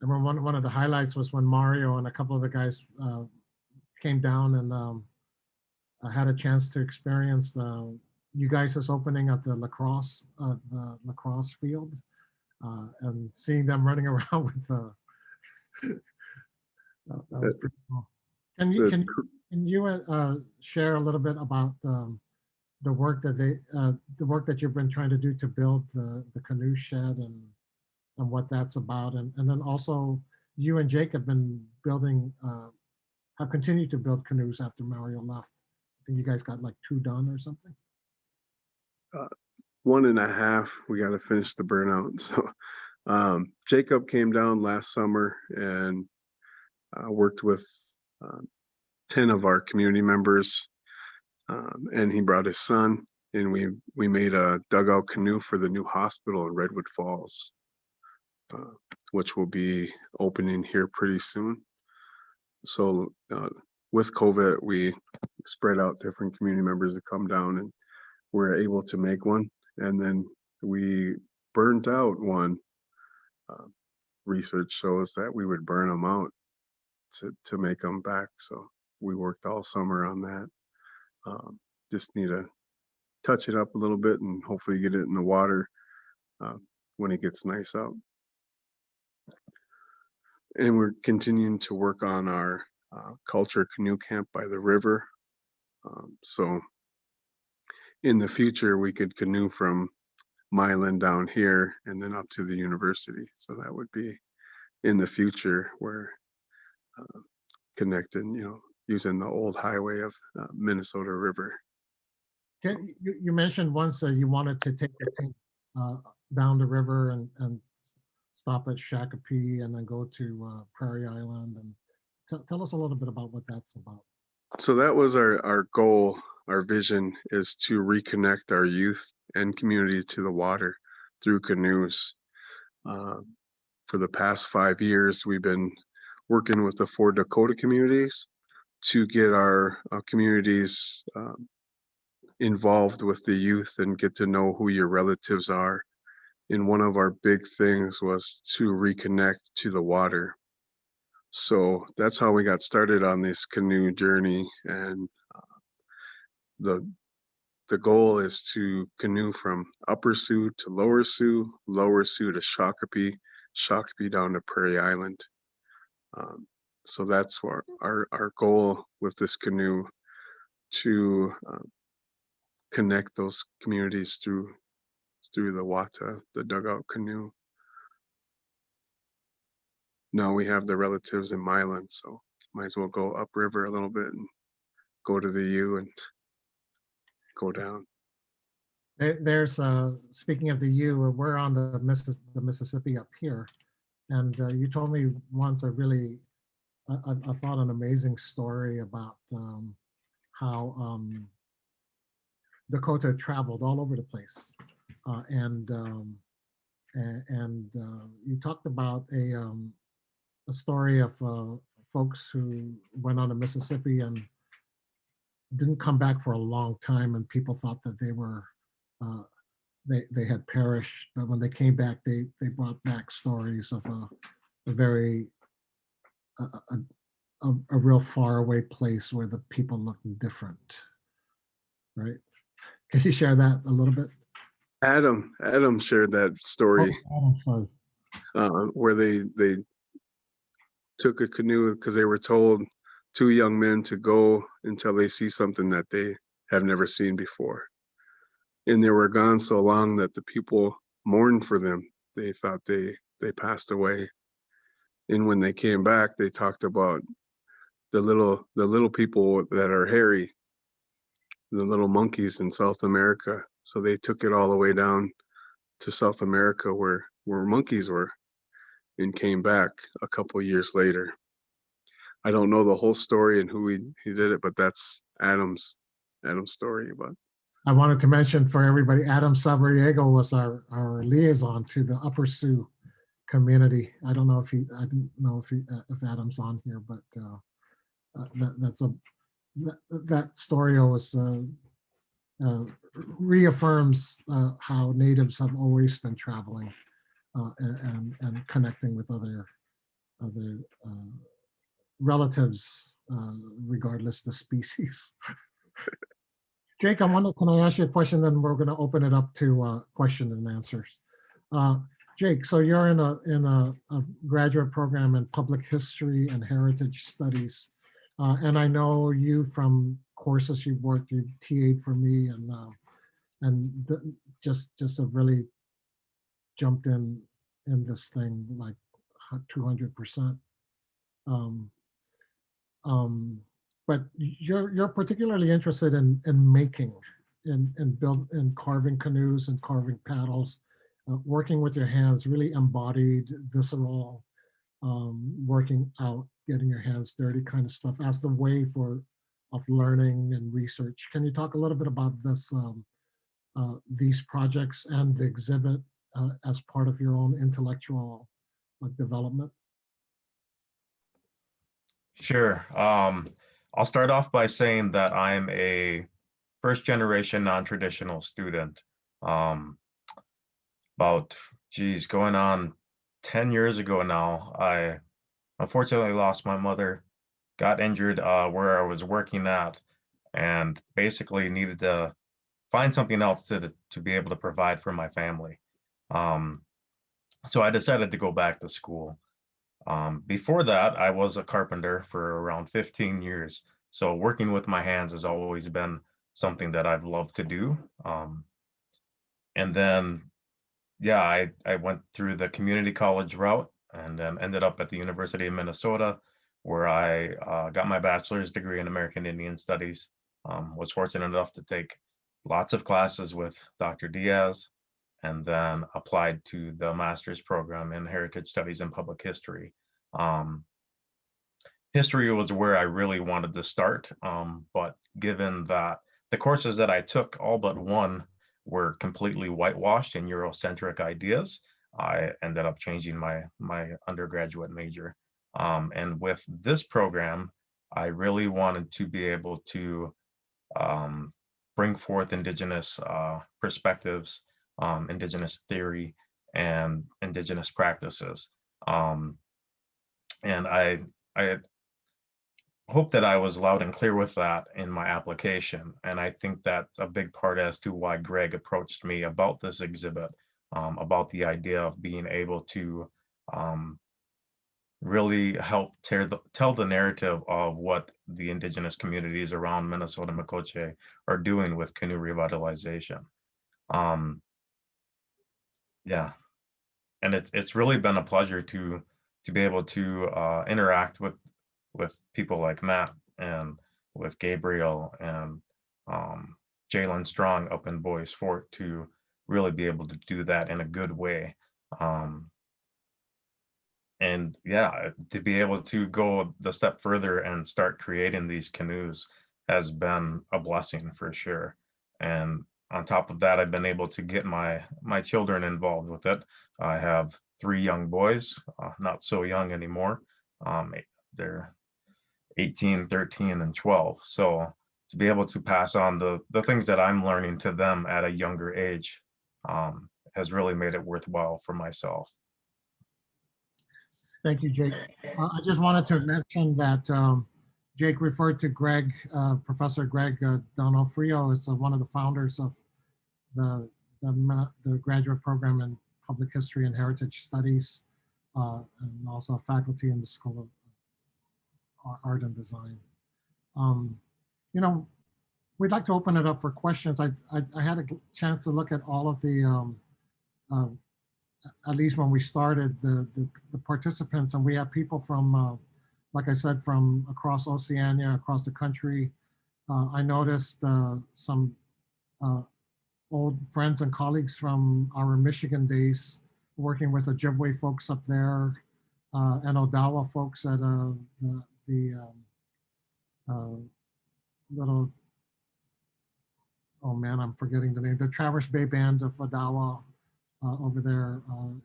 And one of the highlights was when Mario and a couple of the guys came down and had a chance to experience you guys' opening at the lacrosse field, and seeing them running around with that was pretty cool. Can you share a little bit about the work that you've been trying to do to build the canoe shed and what that's about, and then also you and Jake have been building, have continued to build canoes after Mario left. I think you guys got like 2 done or something. 1.5. We got to finish the burnout. So Jacob came down last summer and worked with 10 of our community members, and he brought his son, and we made a dugout canoe for the new hospital in Redwood Falls, which will be opening here pretty soon. So with COVID, we spread out different community members to come down, and we're able to make one. And then we burnt out one. Research shows that we would burn them out to make them back. So we worked all summer on that. Just need to touch it up a little bit and hopefully get it in the water when it gets nice out. And we're continuing to work on our culture canoe camp by the river. So in the future, we could canoe from Milan down here and then up to the university. So that would be in the future where connecting, using the old highway of Minnesota River. You mentioned once that you wanted to take the tank down the river and stop at Shakopee and then go to Prairie Island, and tell us a little bit about what that's about. So that was our goal. Our vision is to reconnect our youth and community to the water through canoes. For the past 5 years, we've been working with the 4 Dakota communities to get our communities involved with the youth and get to know who your relatives are. And one of our big things was to reconnect to the water. So that's how we got started on this canoe journey. And the goal is to canoe from Upper Sioux to Lower Sioux, Lower Sioux to Shakopee, Shakopee down to Prairie Island. So that's our goal with this canoe, to connect those communities through the Wata, the dugout canoe. Now we have the relatives in Milan, so might as well go upriver a little bit and go to the U and go down. There's speaking of the U, we're on the Mississippi up here, and you told me once a really, I thought, an amazing story about how Dakota traveled all over the place, and you talked about a story of folks who went on the Mississippi and didn't come back for a long time, and people thought that they were they had perished, but when they came back, they brought back stories of a very a real far away place where the people looked different, right? Can you share that a little bit? Adam shared that story. Oh, I'm sorry. Where they took a canoe because they were told, 2 young men, to go until they see something that they have never seen before. And they were gone so long that the people mourned for them. They thought they passed away. And when they came back, they talked about the little people that are hairy, the little monkeys in South America. So they took it all the way down to South America where monkeys were, and came back a couple years later. I don't know the whole story and who he did it, but that's Adam's story about. I wanted to mention for everybody, Adam Savariego was our liaison to the Upper Sioux community. I don't know if I didn't know if Adam's on here, but that story always reaffirms how natives have always been traveling and connecting with other relatives, regardless the species. Jake, can I ask you a question? Then we're going to open it up to questions and answers. Jake, so you're in a graduate program in public history and heritage studies, and I know you from courses you've worked. You TA'd for me, and just have really jumped in this thing like 200%. But you're particularly interested in making, in carving canoes and carving paddles, working with your hands, really embodied, visceral, working out, getting your hands dirty kind of stuff as the way of learning and research. Can you talk a little bit about this, these projects and the exhibit as part of your own intellectual development? Sure. I'll start off by saying that I'm a first generation non-traditional student. About, geez, going on 10 years ago now, I unfortunately lost my mother, got injured where I was working at, and basically needed to find something else to be able to provide for my family. Um, so I decided to go back to school. Before that, I was a carpenter for around 15 years. So working with my hands has always been something that I've loved to do. And then, yeah, I went through the community college route and then ended up at the University of Minnesota, where I got my bachelor's degree in American Indian Studies. Was fortunate enough to take lots of classes with Dr. Diaz, and then applied to the master's program in Heritage Studies and Public History. Um, History was where I really wanted to start, but given that the courses that I took, all but one, were completely whitewashed in Eurocentric ideas, I ended up changing my undergraduate major. And with this program, I really wanted to be able to bring forth Indigenous perspectives, Indigenous theory, and Indigenous practices. And I hope that I was loud and clear with that in my application. And I think that's a big part as to why Greg approached me about this exhibit, about the idea of being able to really help tell the narrative of what the Indigenous communities around Minnesota Makoche are doing with canoe revitalization. Um, yeah, and it's really been a pleasure to be able to interact with people like Matt and with Gabriel and Jalen Strong up in Boys Fort to really be able to do that in a good way. And yeah, to be able to go the step further and start creating these canoes has been a blessing for sure. And on top of that, I've been able to get my children involved with it. I have 3 young boys, not so young anymore. They're 18, 13, and 12. So to be able to pass on the things that I'm learning to them at a younger age has really made it worthwhile for myself. Thank you, Jake. I just wanted to mention that Jake referred to Greg, Professor Greg Donofrio, is one of the founders of the graduate program in Public History and Heritage Studies, and also a faculty in the School of Art and Design. You know, we'd like to open it up for questions. I had a chance to look at all of the at least when we started, the participants, and we have people from, like I said, from across Oceania, across the country. I noticed some old friends and colleagues from our Michigan days, working with Ojibwe folks up there, and Odawa folks at the little, oh man, I'm forgetting the name, the Traverse Bay Band of Odawa over there on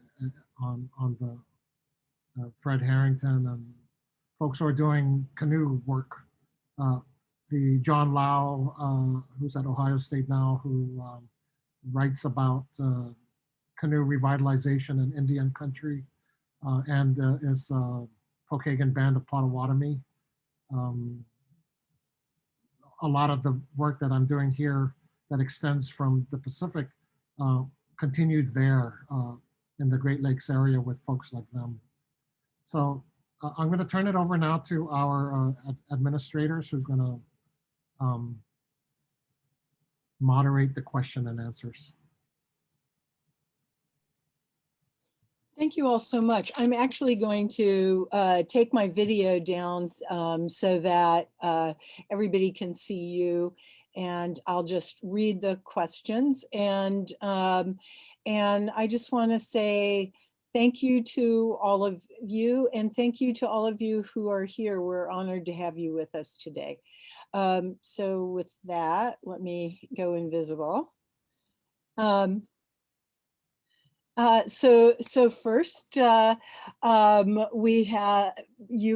the Fred Harrington, and folks who are doing canoe work. The John Lau, who's at Ohio State now, who writes about canoe revitalization in Indian country, and is Pokagon Band of Potawatomi. A lot of the work that I'm doing here that extends from the Pacific continued there in the Great Lakes area with folks like them. So I'm going to turn it over now to our administrators, who's going to moderate the question and answers. Thank you all so much. I'm actually going to take my video down so that everybody can see you, and I'll just read the questions. And I just want to say Thank you to all of you, and thank you to all of you who are here. We're honored to have you with us today. So with that, let me go invisible. So first, you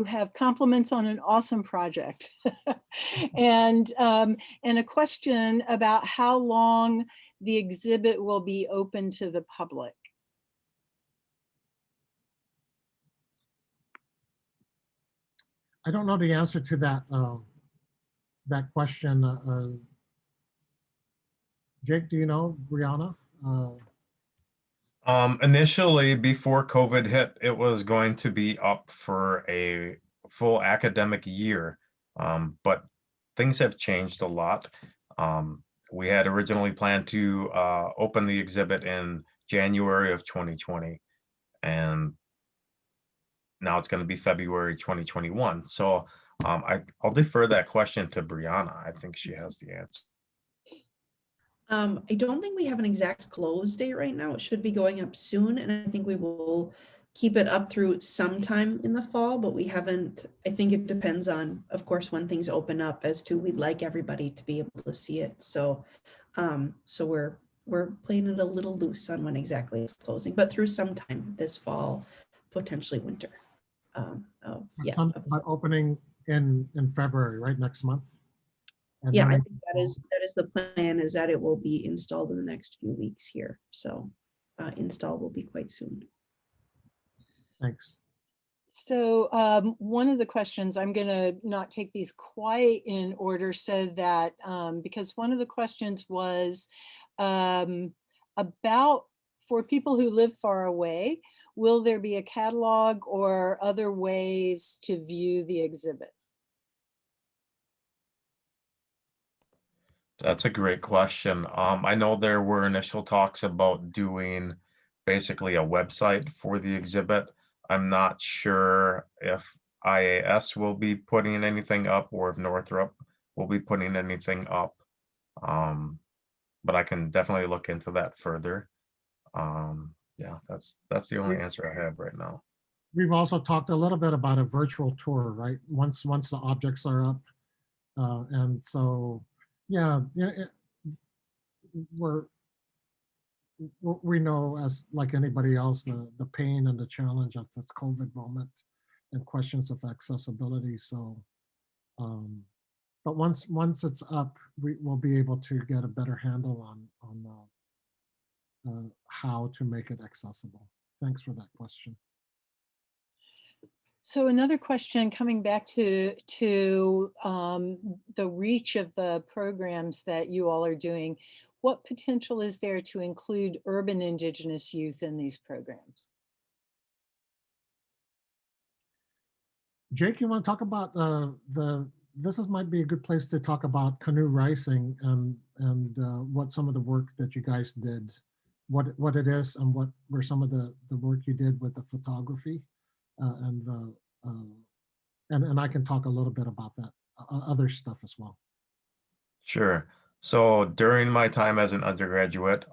have compliments on an awesome project, and a question about how long the exhibit will be open to the public. I don't know the answer to that that question. Jake, do you know, Brianna? Initially, before COVID hit, it was going to be up for a full academic year, but things have changed a lot. We had originally planned to open the exhibit in January of 2020, and now it's going to be February 2021. So I'll defer that question to Brianna. I think she has the answer. I don't think we have an exact close date right now. It should be going up soon, and I think we will keep it up through sometime in the fall, but we haven't. I think it depends on, of course, when things open up as to we'd like everybody to be able to see it. So we're playing it a little loose on when exactly it's closing, but through sometime this fall, potentially winter. But opening in February, right, next month? And yeah, I think that is the plan, is that it will be installed in the next few weeks here. So install will be quite soon. Thanks. So one of the questions, I'm going to not take these quite in order, said that because one of the questions was about, for people who live far away, will there be a catalog or other ways to view the exhibit? That's a great question. I know there were initial talks about doing basically a website for the exhibit. I'm not sure if IAS will be putting anything up or if Northrop will be putting anything up. But I can definitely look into that further. Yeah, that's the only answer I have right now. We've also talked a little bit about a virtual tour, right? Once the objects are up, and so yeah, we know, as like anybody else, the pain and the challenge of this COVID moment and questions of accessibility. So, but once it's up, we'll be able to get a better handle on how to make it accessible. Thanks for that question. So another question coming back to the reach of the programs that you all are doing, what potential is there to include urban Indigenous youth in these programs? Jake, you want to talk about might be a good place to talk about canoe racing and what some of the work that you guys did, what it is, and what were some of the work you did with the photography, and I can talk a little bit about that other stuff as well. Sure. So during my time as an undergraduate,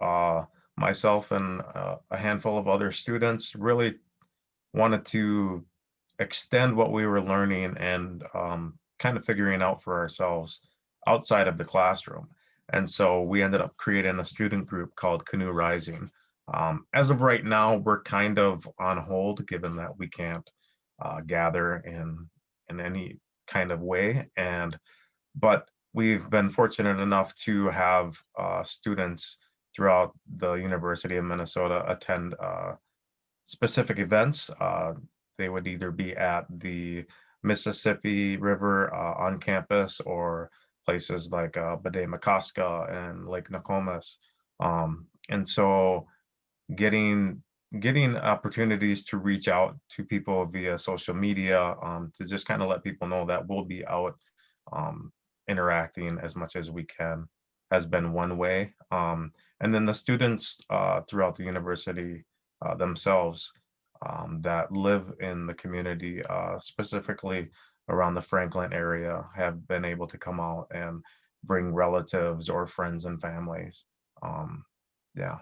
myself and a handful of other students really wanted to extend what we were learning and kind of figuring out for ourselves outside of the classroom. And so we ended up creating a student group called Canoe Rising. As of right now, we're kind of on hold, given that we can't gather in any kind of way. But we've been fortunate enough to have students throughout the University of Minnesota attend specific events. They would either be at the Mississippi River on campus or places like Bade-Makaska and Lake Nokomis. And so getting opportunities to reach out to people via social media to just kind of let people know that we'll be out interacting as much as we can has been one way. And then the students throughout the university themselves that live in the community, specifically around the Franklin area, have been able to come out and bring relatives or friends and families. Yeah.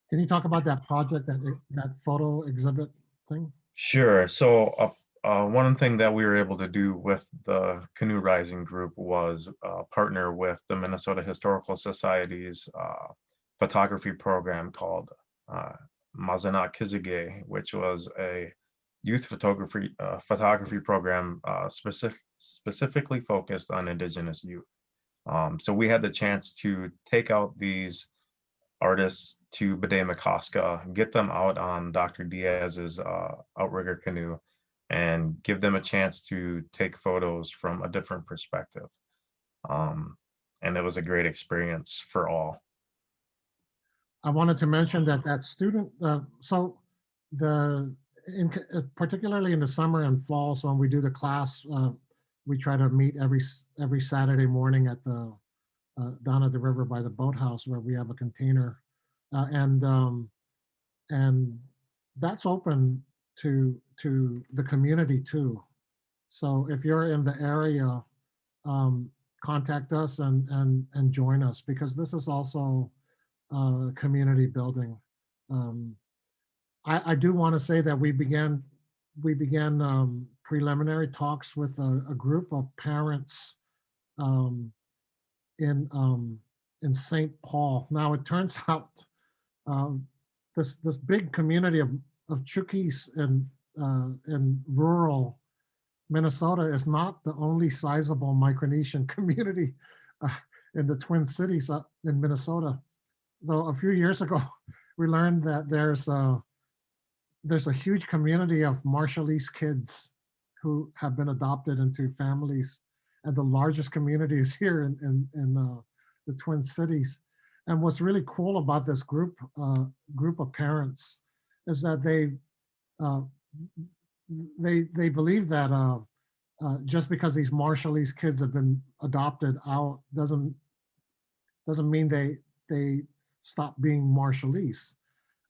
Can you talk about that project, that photo exhibit thing? Sure. So one thing that we were able to do with the Canoe Rising group was partner with the Minnesota Historical Society's photography program called Mazana Kizige, which was a youth photography program specifically focused on Indigenous youth. So we had the chance to take out these artists to Bede-Makaska, get them out on Dr. Diaz's outrigger canoe, and give them a chance to take photos from a different perspective. And it was a great experience for all. I wanted to mention that student, particularly in the summer and fall, so when we do the class, we try to meet every Saturday morning at the down at the river by the boathouse where we have a container, and that's open to the community too. So if you're in the area, contact us and join us, because this is also community building. I do want to say that we began preliminary talks with a group of parents in St. Paul. Now it turns out this big community of Chukis in rural Minnesota is not the only sizable Micronesian community in the Twin Cities in Minnesota. So a few years ago, we learned that there's a huge community of Marshallese kids who have been adopted into families, and the largest community is here in the Twin Cities. And what's really cool about this group of parents is that they believe that just because these Marshallese kids have been adopted out doesn't mean they stop being Marshallese.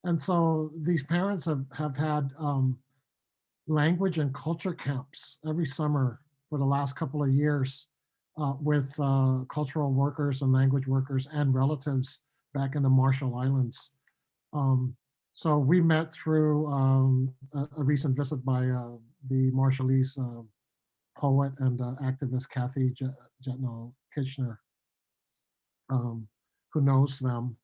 And so these parents have had language and culture camps every summer for the last couple of years with cultural workers and language workers and relatives back in the Marshall Islands. So we met through a recent visit by the Marshallese poet and activist Kathy Jetno-Kitchener, who knows them.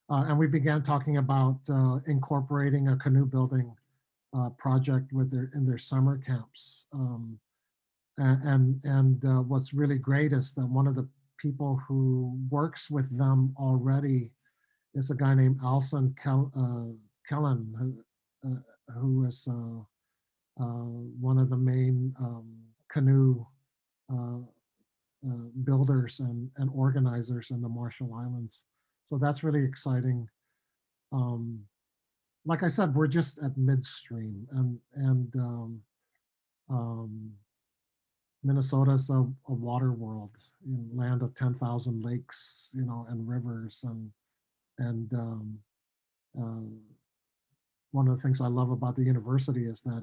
And we began talking about incorporating a canoe building project in their summer camps. And what's really great is that one of the people who works with them already is a guy named Alson Kellen, who is one of the main canoe builders and organizers in the Marshall Islands. So that's really exciting. Like I said, we're just at midstream, and Minnesota's a water world, land of 10,000 lakes, and rivers, and one of the things I love about the university is that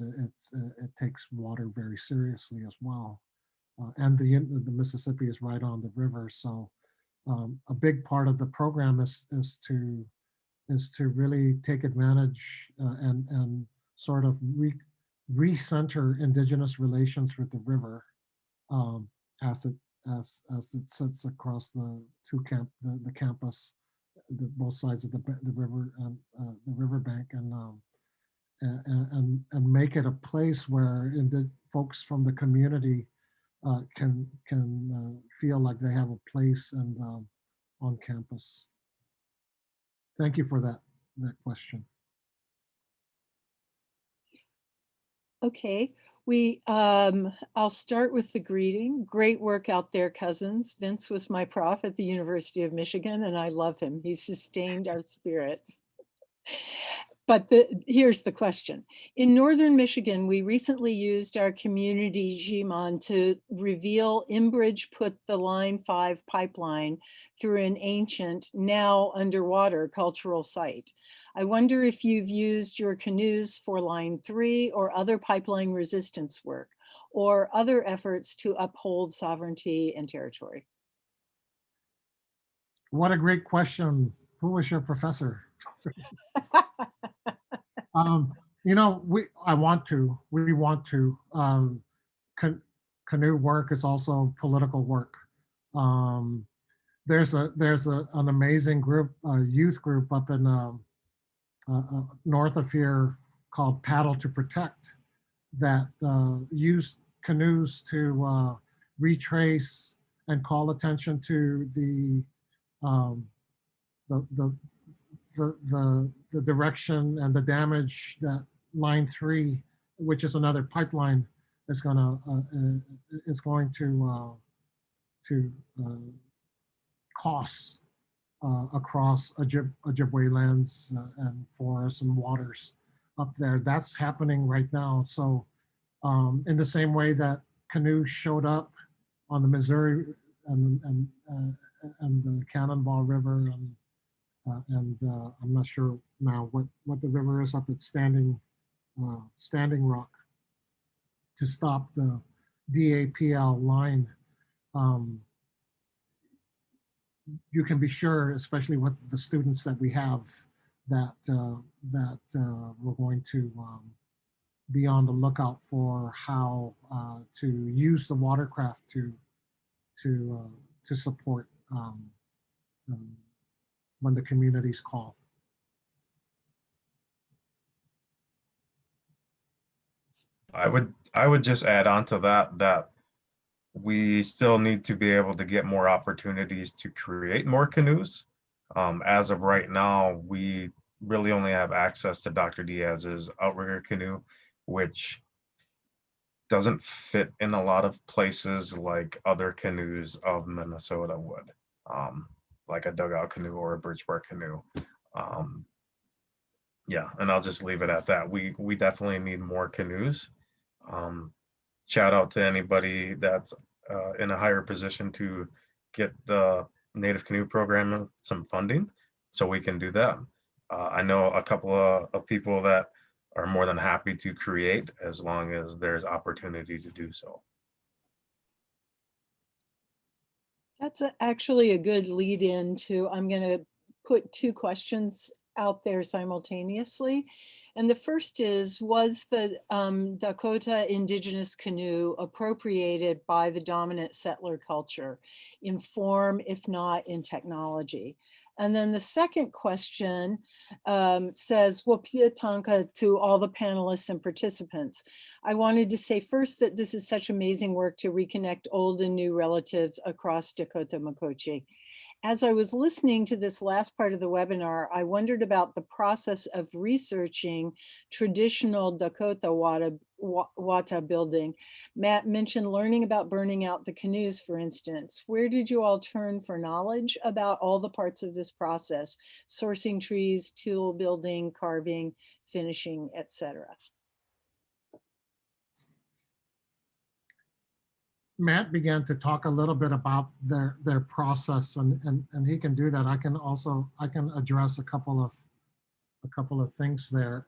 it takes water very seriously as well, and the Mississippi is right on the river, so a big part of the program is to really take advantage and sort of recenter Indigenous relations with the river as it sits across the campus, both sides of the river and the riverbank, and make it a place where folks from the community can feel like they have a place and on campus. Thank you for that question. Okay, I'll start with the greeting. Great work out there, cousins. Vince was my prof at the University of Michigan, and I love him. He sustained our spirits. But here's the question. In Northern Michigan, we recently used our community Jiman to reveal Enbridge put the Line 5 pipeline through an ancient, now underwater cultural site. I wonder if you've used your canoes for Line 3 or other pipeline resistance work, or other efforts to uphold sovereignty and territory. What a great question, Who was your professor? You know, we want to. Canoe work is also political work. There's an amazing group, youth group up in north of here called Paddle to Protect that use canoes to retrace and call attention to um, the the direction and the damage that line 3, which is another pipeline, is going to cause across Ojibwe lands and forests and waters up there. That's happening right now. So in the same way that canoes showed up on the Missouri and the Cannonball River and I'm not sure now what the river is up at Standing Rock to stop the DAPL line. You can be sure, especially with the students that we have, that we're going to be on the lookout for how to use the watercraft to support when the communities call. I would just add on to that we still need to be able to get more opportunities to create more canoes. As of right now, we really only have access to Dr. Diaz's outrigger canoe, which doesn't fit in a lot of places like other canoes of Minnesota would, like a dugout canoe or a birch bark canoe. Yeah, and I'll just leave it at that. We definitely need more canoes. Shout out to anybody that's in a higher position to get the Native Canoe Program some funding so we can do that. I know a couple of people that are more than happy to create as long as there's opportunity to do so. That's actually a good lead in to, I'm going to put 2 questions out there simultaneously. And the first is, was the Dakota Indigenous canoe appropriated by the dominant settler culture in form, if not in technology? And then the second question says, Wapia Tanka to all the panelists and participants. I wanted to say first that this is such amazing work to reconnect old and new relatives across Dakota Makoche. As I was listening to this last part of the webinar, I wondered about the process of researching traditional Dakota Wata building. Matt mentioned learning about burning out the canoes, for instance. Where did you all turn for knowledge about all the parts of this process? Sourcing trees, tool building, carving, finishing, etc. Matt began to talk a little bit about their process, and he can do that. I can address a couple of things there.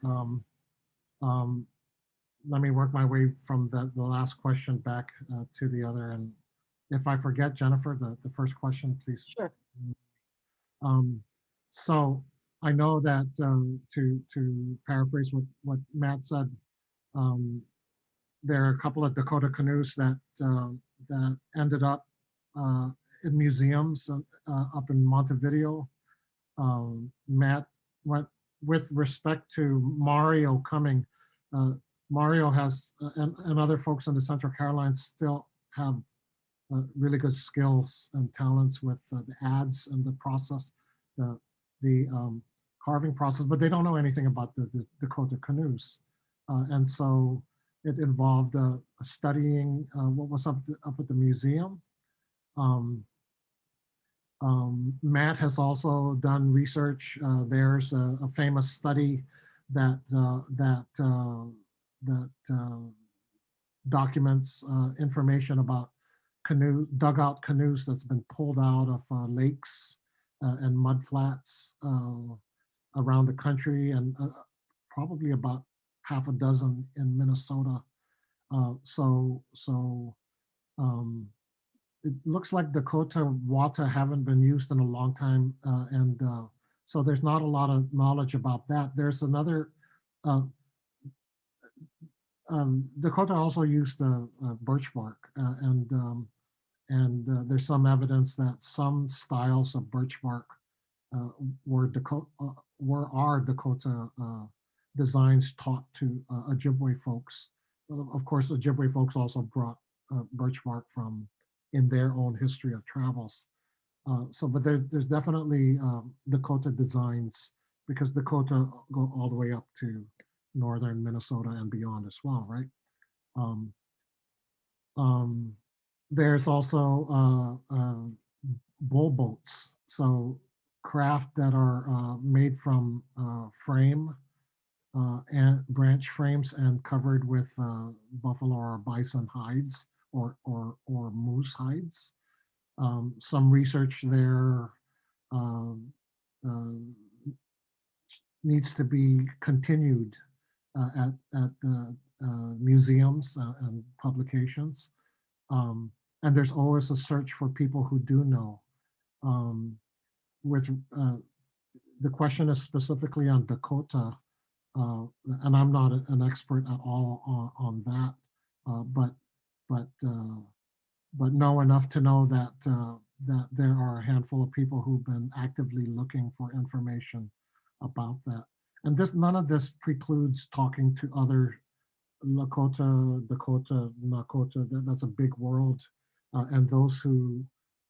Let me work my way from the last question back to the other, and if I forget, Jennifer, the first question, please. Sure. So I know that to paraphrase what Matt said, there are a couple of Dakota canoes that ended up in museums up in Montevideo. Matt went with respect to Mario coming. Mario has and other folks in the Central Carolinas still have really good skills and talents with the ads and the process, the carving process, but they don't know anything about the Dakota canoes, and so it involved studying what was up at the museum. Matt has also done research. There's a famous study that documents information about dugout canoes that's been pulled out of lakes and mudflats around the country, and probably about half a dozen in Minnesota. It looks like Dakota Wata haven't been used in a long time, and So there's not a lot of knowledge about that. There's another, Dakota also used birch bark, and there's some evidence that some styles of birch bark were our Dakota designs taught to Ojibwe folks. Of course, Ojibwe folks also brought birch bark from in their own history of travels. But there's definitely Dakota designs, because Dakota go all the way up to northern Minnesota and beyond as well, right? There's also bull boats, so craft that are made from frame and branch frames and covered with buffalo or bison hides or moose hides. Some research there needs to be continued at the museums and publications. And there's always a search for people who do know. With the question is specifically on Dakota, and I'm not an expert at all on that, but know enough to know that that there are a handful of people who've been actively looking for information about that. And none of this precludes talking to other Lakota, Dakota, Nakota. That's a big world, and those who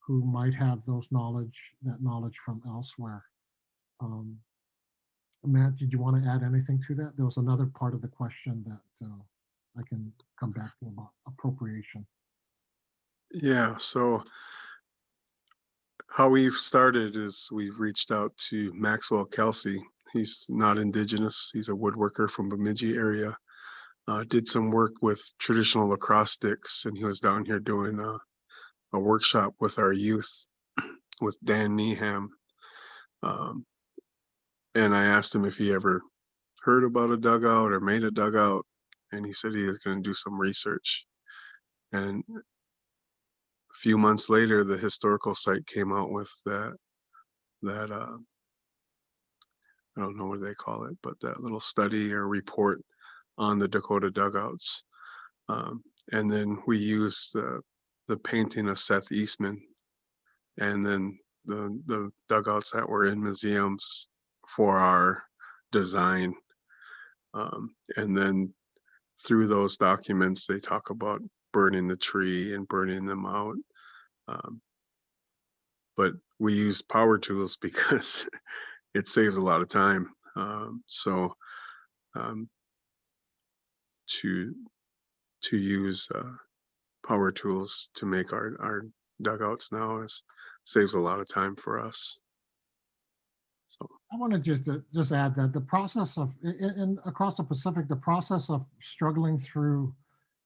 might have that knowledge from elsewhere. Matt, did you want to add anything to that? There was another part of the question that I can come back to about appropriation. Yeah, so how we've started is we've reached out to Maxwell Kelsey. He's not Indigenous. He's a woodworker from Bemidji area. Did some work with traditional lacrosse sticks, and he was down here doing a workshop with our youth with Dan Neeham. And I asked him if he ever heard about a dugout or made a dugout, and he said he was going to do some research. And a few months later, the historical site came out with that I don't know what they call it, but that little study or report on the Dakota dugouts. And then we used the painting of Seth Eastman, and then the dugouts that were in museums for our design. And then through those documents, they talk about burning the tree and burning them out. But we use power tools because it saves a lot of time. To use power tools to make our dugouts now saves a lot of time for us. So I want to just add that the process of across the Pacific, the process of struggling through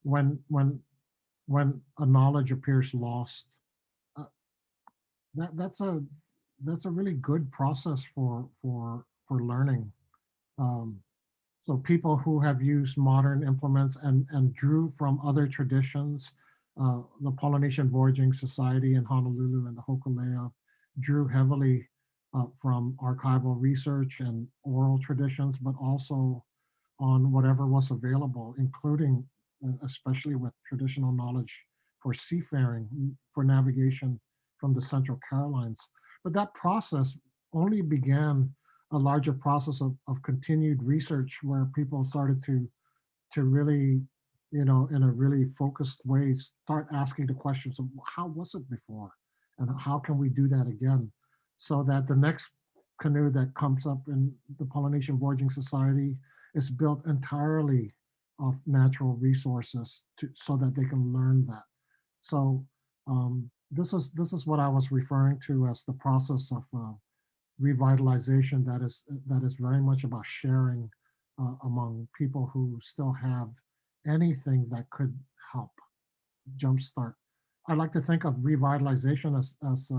when a knowledge appears lost, that's a really good process for learning. So people who have used modern implements and drew from other traditions, the Polynesian Voyaging Society in Honolulu and the Hokulea drew heavily from archival research and oral traditions, but also on whatever was available, including especially with traditional knowledge for seafaring, for navigation from the Central Carolines. But that process only began a larger process of continued research where people started to really, in a really focused way, start asking the questions of how was it before and how can we do that again, so that the next canoe that comes up in the Polynesian Voyaging Society is built entirely of natural resources so that they can learn that. So this is what I was referring to as the process of revitalization that is very much about sharing among people who still have anything that could help jumpstart. I like to think of revitalization as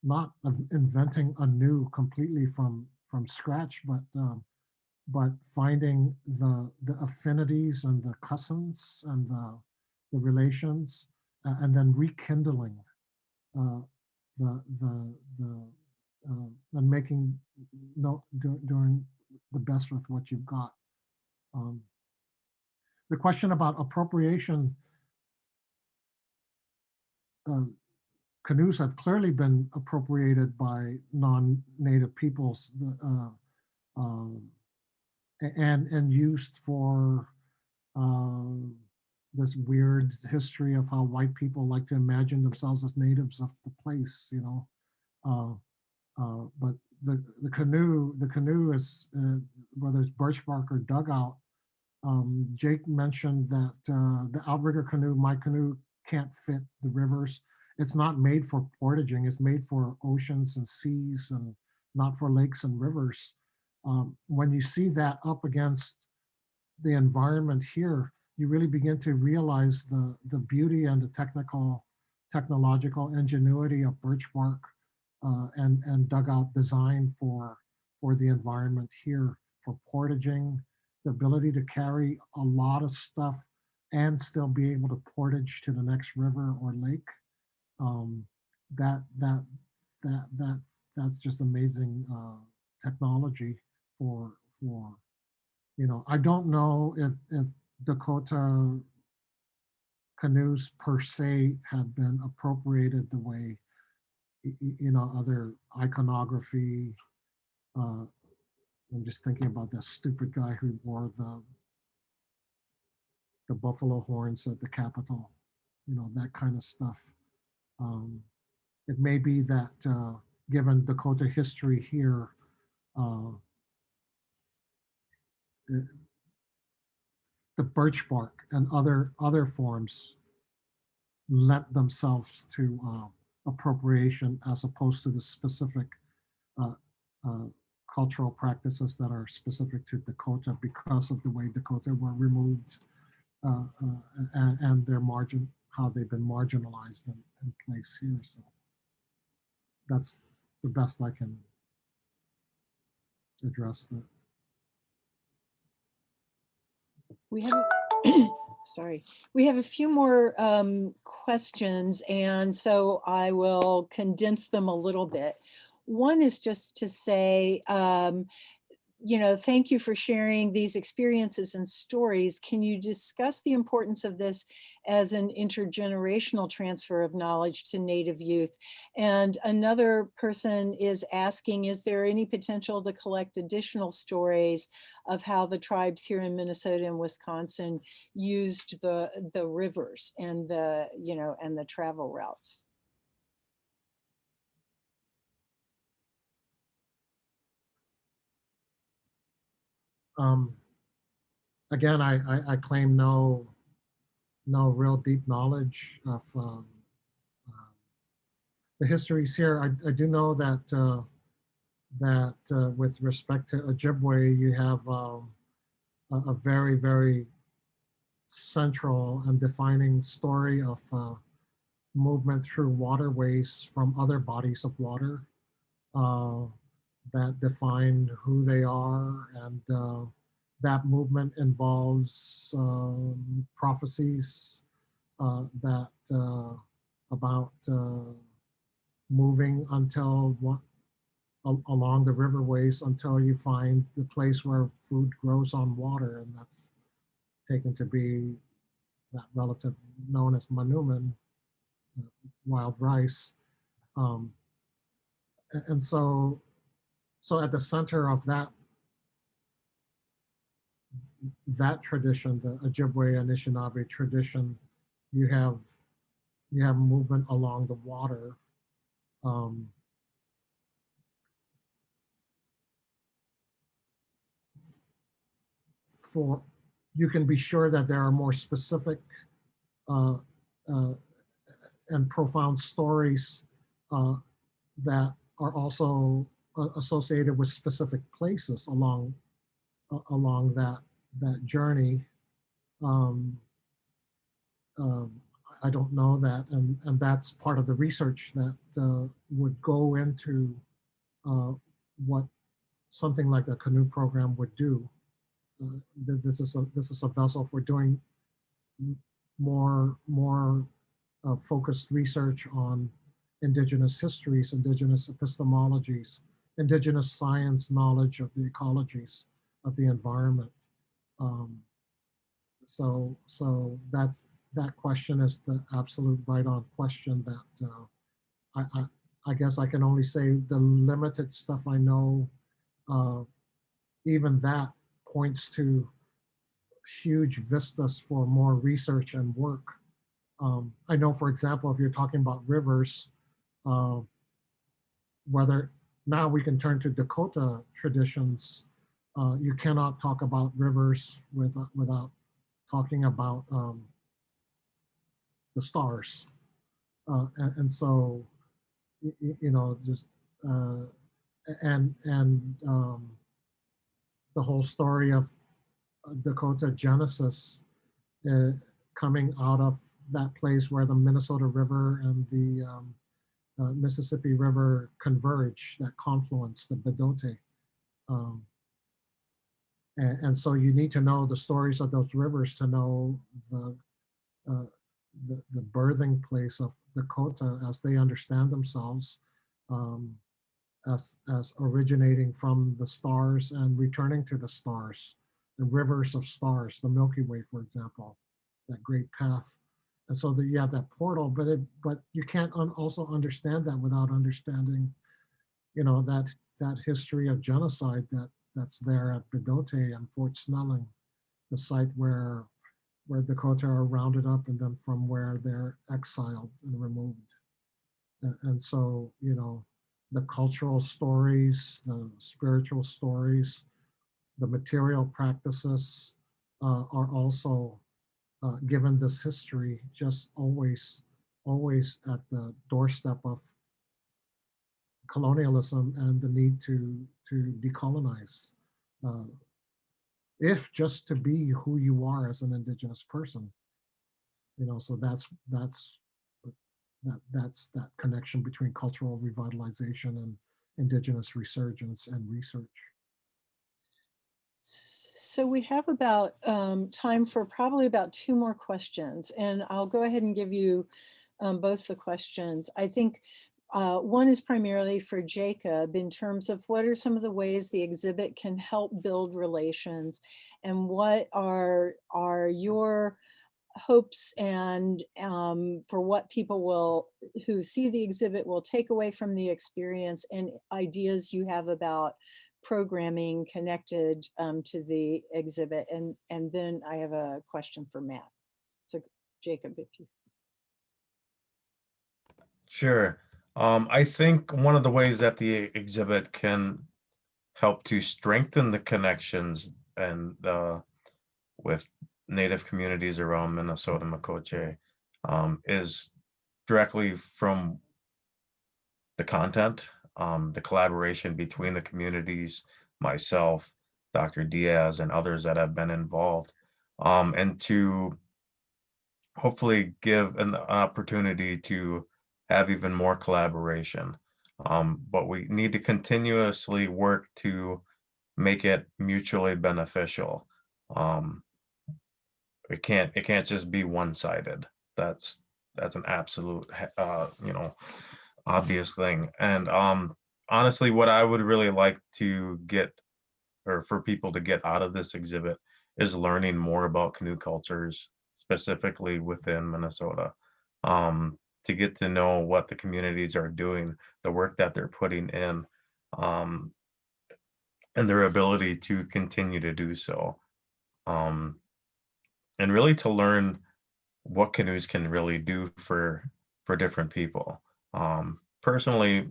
not inventing anew completely from scratch, but finding the affinities and the cousins and the relations, and then rekindling the and making doing the best with what you've got. The question about appropriation, canoes have clearly been appropriated by non-native peoples and used for this weird history of how white people like to imagine themselves as natives of the place, you know. But the canoe is whether it's birch bark or dugout. Jake mentioned that the outrigger canoe, my canoe, can't fit the rivers. It's not made for portaging. It's made for oceans and seas and not for lakes and rivers. When you see that up against the environment here, you really begin to realize the beauty and the technological ingenuity of birch bark and dugout design for the environment here, for portaging, the ability to carry a lot of stuff and still be able to portage to the next river or lake. That's just amazing technology for you know. I don't know if Dakota canoes per se have been appropriated the way you know other iconography. I'm just thinking about that stupid guy who wore the buffalo horns at the Capitol, you know, that kind of stuff. It may be that given Dakota history here, the birch bark and other forms lent themselves to appropriation as opposed to the specific uh, cultural practices that are specific to Dakota because of the way Dakota were removed and their how they've been marginalized and placed here. So that's the best I can address that. We have, sorry, we have a few more questions, and so I will condense them a little bit. One is just to say, you know, thank you for sharing these experiences and stories. Can you discuss the importance of this as an intergenerational transfer of knowledge to Native youth? And another person is asking, is there any potential to collect additional stories of how the tribes here in Minnesota and Wisconsin used the rivers and the, you know, and the travel routes? Again, I claim no real deep knowledge of the histories here. I do know that with respect to Ojibwe, you have a very, very central and defining story of movement through waterways from other bodies of water that define who they are, and that movement involves prophecies that about moving along the riverways until you find the place where food grows on water, and that's taken to be that relative known as manumin, wild rice. And so at the center of that tradition, the Ojibwe Anishinaabe tradition, you have movement along the water. For you can be sure that there are more specific and profound stories that are also associated with specific places along that journey. I don't know that, and that's part of the research that would go into what something like a canoe program would do. This is a vessel for doing more focused research on indigenous histories, indigenous epistemologies, indigenous science knowledge of the ecologies of the environment. So that question is the absolute right-on question that I guess I can only say the limited stuff I know, even that points to huge vistas for more research and work. I know, for example, if you're talking about rivers, whether now we can turn to Dakota traditions, you cannot talk about rivers without talking about the stars. And so, you know, just, and the whole story of Dakota Genesis coming out of that place where the Minnesota River and the Mississippi River converge, that confluence, the Bedote. And so you need to know the stories of those rivers to know the birthing place of Dakota as they understand themselves, as originating from the stars and returning to the stars, the rivers of stars, the Milky Way, for example, that great path. And so you have that portal, but you can't also understand that without understanding, you know, that history of genocide that's there at Bedote and Fort Snelling, the site where Dakota are rounded up and then from where they're exiled and removed. And so, you know, the cultural stories, the spiritual stories, the material practices are also given this history, just always at the doorstep of colonialism and the need to decolonize, if just to be who you are as an indigenous person, you know. So that's that connection between cultural revitalization and indigenous resurgence and research. So we have about time for probably about 2 more questions, and I'll go ahead and give you both the questions. I think one is primarily for Jacob in terms of what are some of the ways the exhibit can help build relations, and what are your hopes and for what people who see the exhibit will take away from the experience, and ideas you have about programming connected to the exhibit. And then I have a question for Matt. So Jacob, if you. Sure. I think one of the ways that the exhibit can help to strengthen the connections and with Native communities around Minnesota and Makoche is directly from the content, the collaboration between the communities, myself, Dr. Diaz, and others that have been involved, and to hopefully give an opportunity to have even more collaboration. But we need to continuously work to make it mutually beneficial. It can't just be one-sided. That's an absolute you know, obvious thing. And honestly, what I would really like to get, or for people to get out of this exhibit, is learning more about canoe cultures, specifically within Minnesota, to get to know what the communities are doing, the work that they're putting in, and their ability to continue to do so, and really to learn what canoes can really do for different people. Personally,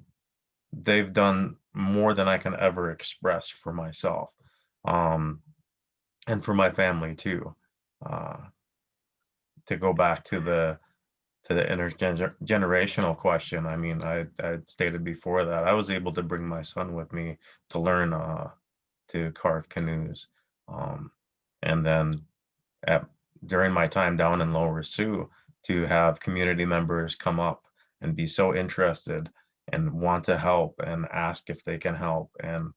they've done more than I can ever express for myself, and for my family too. To go back to the intergenerational question, I mean, I stated before that I was able to bring my son with me to learn to carve canoes, and then during my time down in Lower Sioux, to have community members come up and be so interested and want to help and ask if they can help, and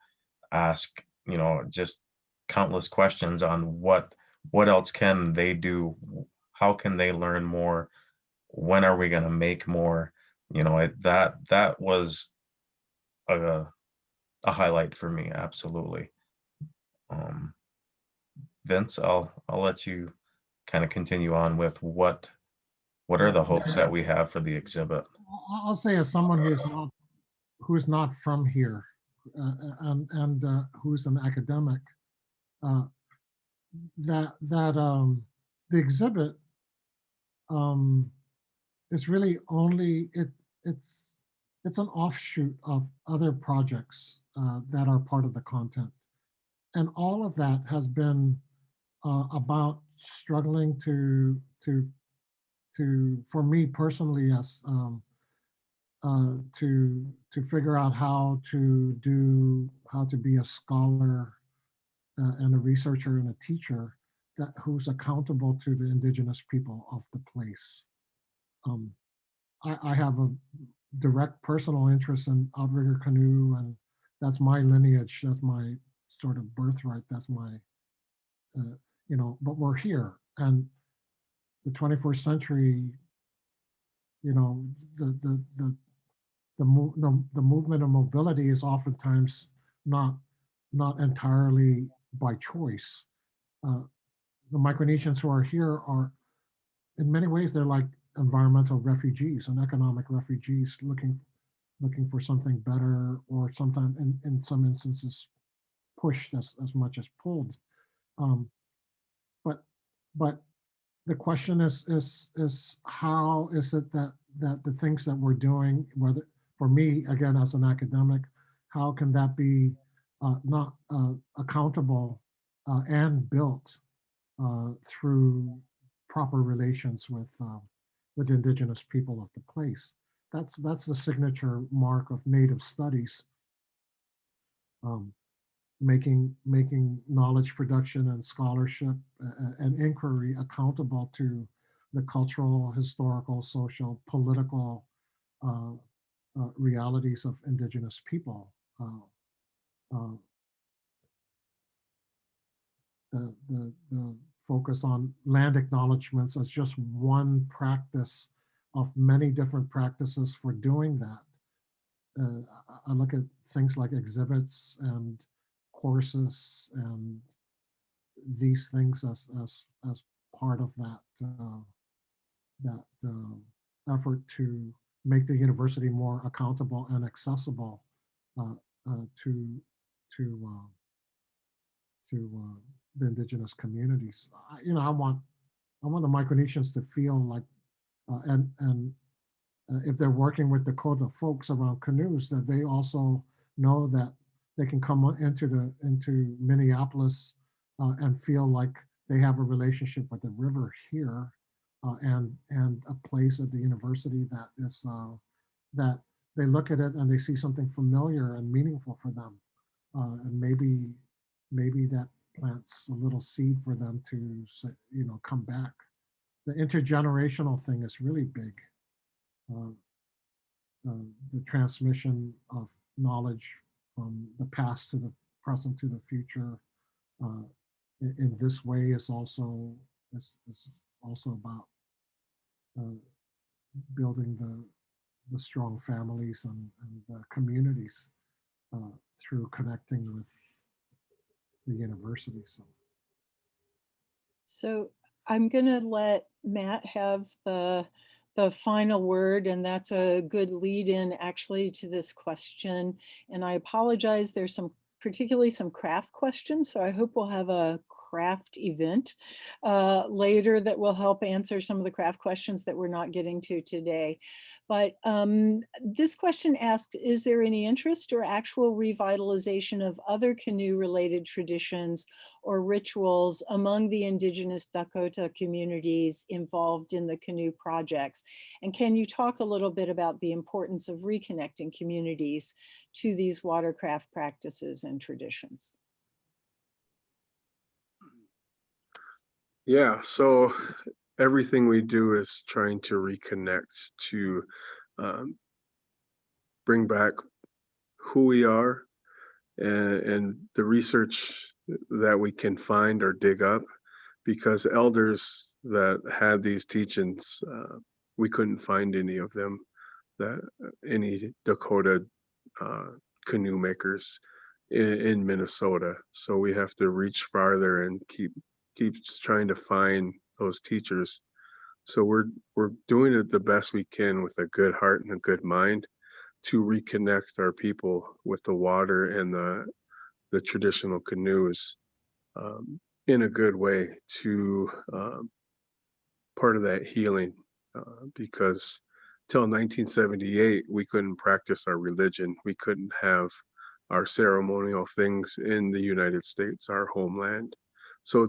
ask, you know, just countless questions on what else can they do, how can they learn more, when are we going to make more, you know, that was a highlight for me, absolutely. Vince, I'll let you kind of continue on with what are the hopes that we have for the exhibit. I'll say, as someone who's not from here, and who's an academic, that the exhibit is really only it's an offshoot of other projects that are part of the content, and all of that has been about struggling to for me personally, as to figure out how to be a scholar and a researcher and a teacher who's accountable to the indigenous people of the place. I have a direct personal interest in outrigger canoe, and that's my lineage. That's my sort of birthright. That's my, but we're here, and the 21st century, the movement of mobility is oftentimes not entirely by choice. The Micronesians who are here are, in many ways, they're like environmental refugees and economic refugees looking for something better, or sometimes in some instances pushed as much as pulled. But the question is how is it that the things that we're doing, whether for me again as an academic, how can that be not accountable and built through proper relations with indigenous people of the place? That's the signature mark of Native studies. Making knowledge production and scholarship and inquiry accountable to the cultural, historical, social, political realities of indigenous people. The focus on land acknowledgements as just one practice of many different practices for doing that. I look at things like exhibits and courses and these things as part of that effort to make the university more accountable and accessible to the indigenous communities. I want the Micronesians to feel like, and if they're working with Dakota folks around canoes, that they also know that they can come into Minneapolis and feel like they have a relationship with the river here, and a place at the university that is that they look at it and they see something familiar and meaningful for them, and maybe that plants a little seed for them to come back. The intergenerational thing is really big. The transmission of knowledge from the past to the present to the future in this way is also about building the strong families and communities through connecting with the university. So I'm going to let Matt have the final word, and that's a good lead in actually to this question. And I apologize, there's particularly some craft questions, so I hope we'll have a craft event later that will help answer some of the craft questions that we're not getting to today. But this question asked, is there any interest or actual revitalization of other canoe-related traditions or rituals among the Indigenous Dakota communities involved in the canoe projects? And can you talk a little bit about the importance of reconnecting communities to these watercraft practices and traditions? Yeah, so everything we do is trying to reconnect, to bring back who we are, and the research that we can find or dig up, because elders that had these teachings, we couldn't find any of them that any Dakota canoe makers in Minnesota. So we have to reach farther and keep trying to find those teachers. So we're doing it the best we can with a good heart and a good mind to reconnect our people with the water and the traditional canoes in a good way to part of that healing because till 1978 we couldn't practice our religion, we couldn't have our ceremonial things in the United States, our homeland. So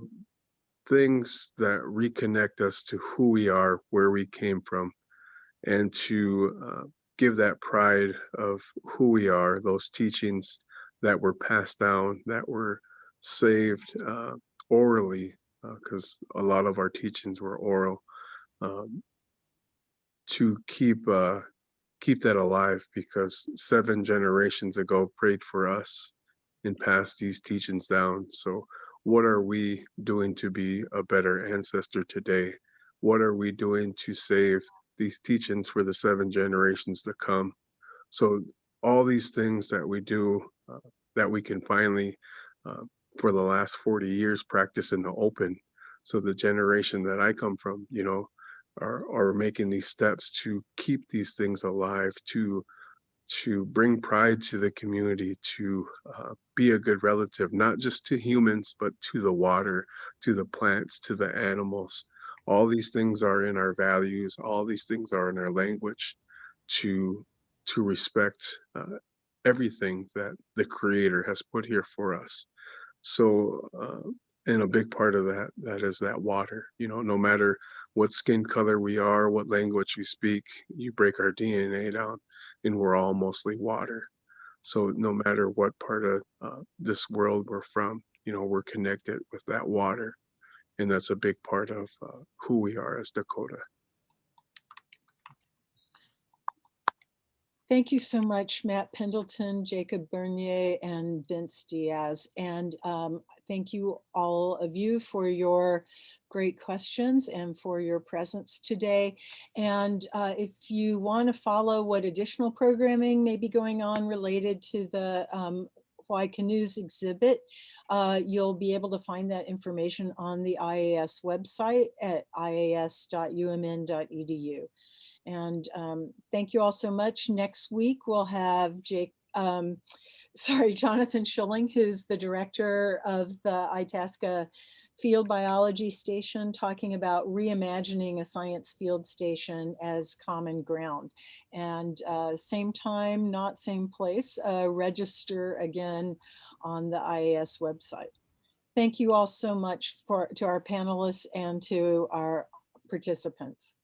things that reconnect us to who we are, where we came from, and to give that pride of who we are, those teachings that were passed down, that were saved orally, because a lot of our teachings were oral, um, to keep that alive, because 7 generations ago prayed for us and passed these teachings down. So what are we doing to be a better ancestor today? What are we doing to save these teachings for the 7 generations to come? So all these things that we do, that we can finally, uh, for the last 40 years, practice in the open. So the generation that I come from, are making these steps to keep these things alive, to bring pride to the community, to be a good relative, not just to humans, but to the water, to the plants, to the animals. All these things are in our values. All these things are in our language, to respect everything that the Creator has put here for us. So, and a big part of that is that water. No matter what skin color we are, what language we speak, you break our DNA down, and we're all mostly water. So no matter what part of this world we're from, we're connected with that water, and that's a big part of who we are as Dakota. Thank you so much, Matt Pendleton, Jacob Bernier, and Vince Diaz. And thank you, all of you, for your great questions and for your presence today. And if you want to follow what additional programming may be going on related to the Why Canoes exhibit, you'll be able to find that information on the IAS website at ias.umn.edu. And thank you all so much. Next week, we'll have Jonathan Schilling, who's the director of the Itasca Field Biology Station, talking about reimagining a science field station as common ground. And same time, not same place, register again on the IAS website. Thank you all so much to our panelists and to our participants.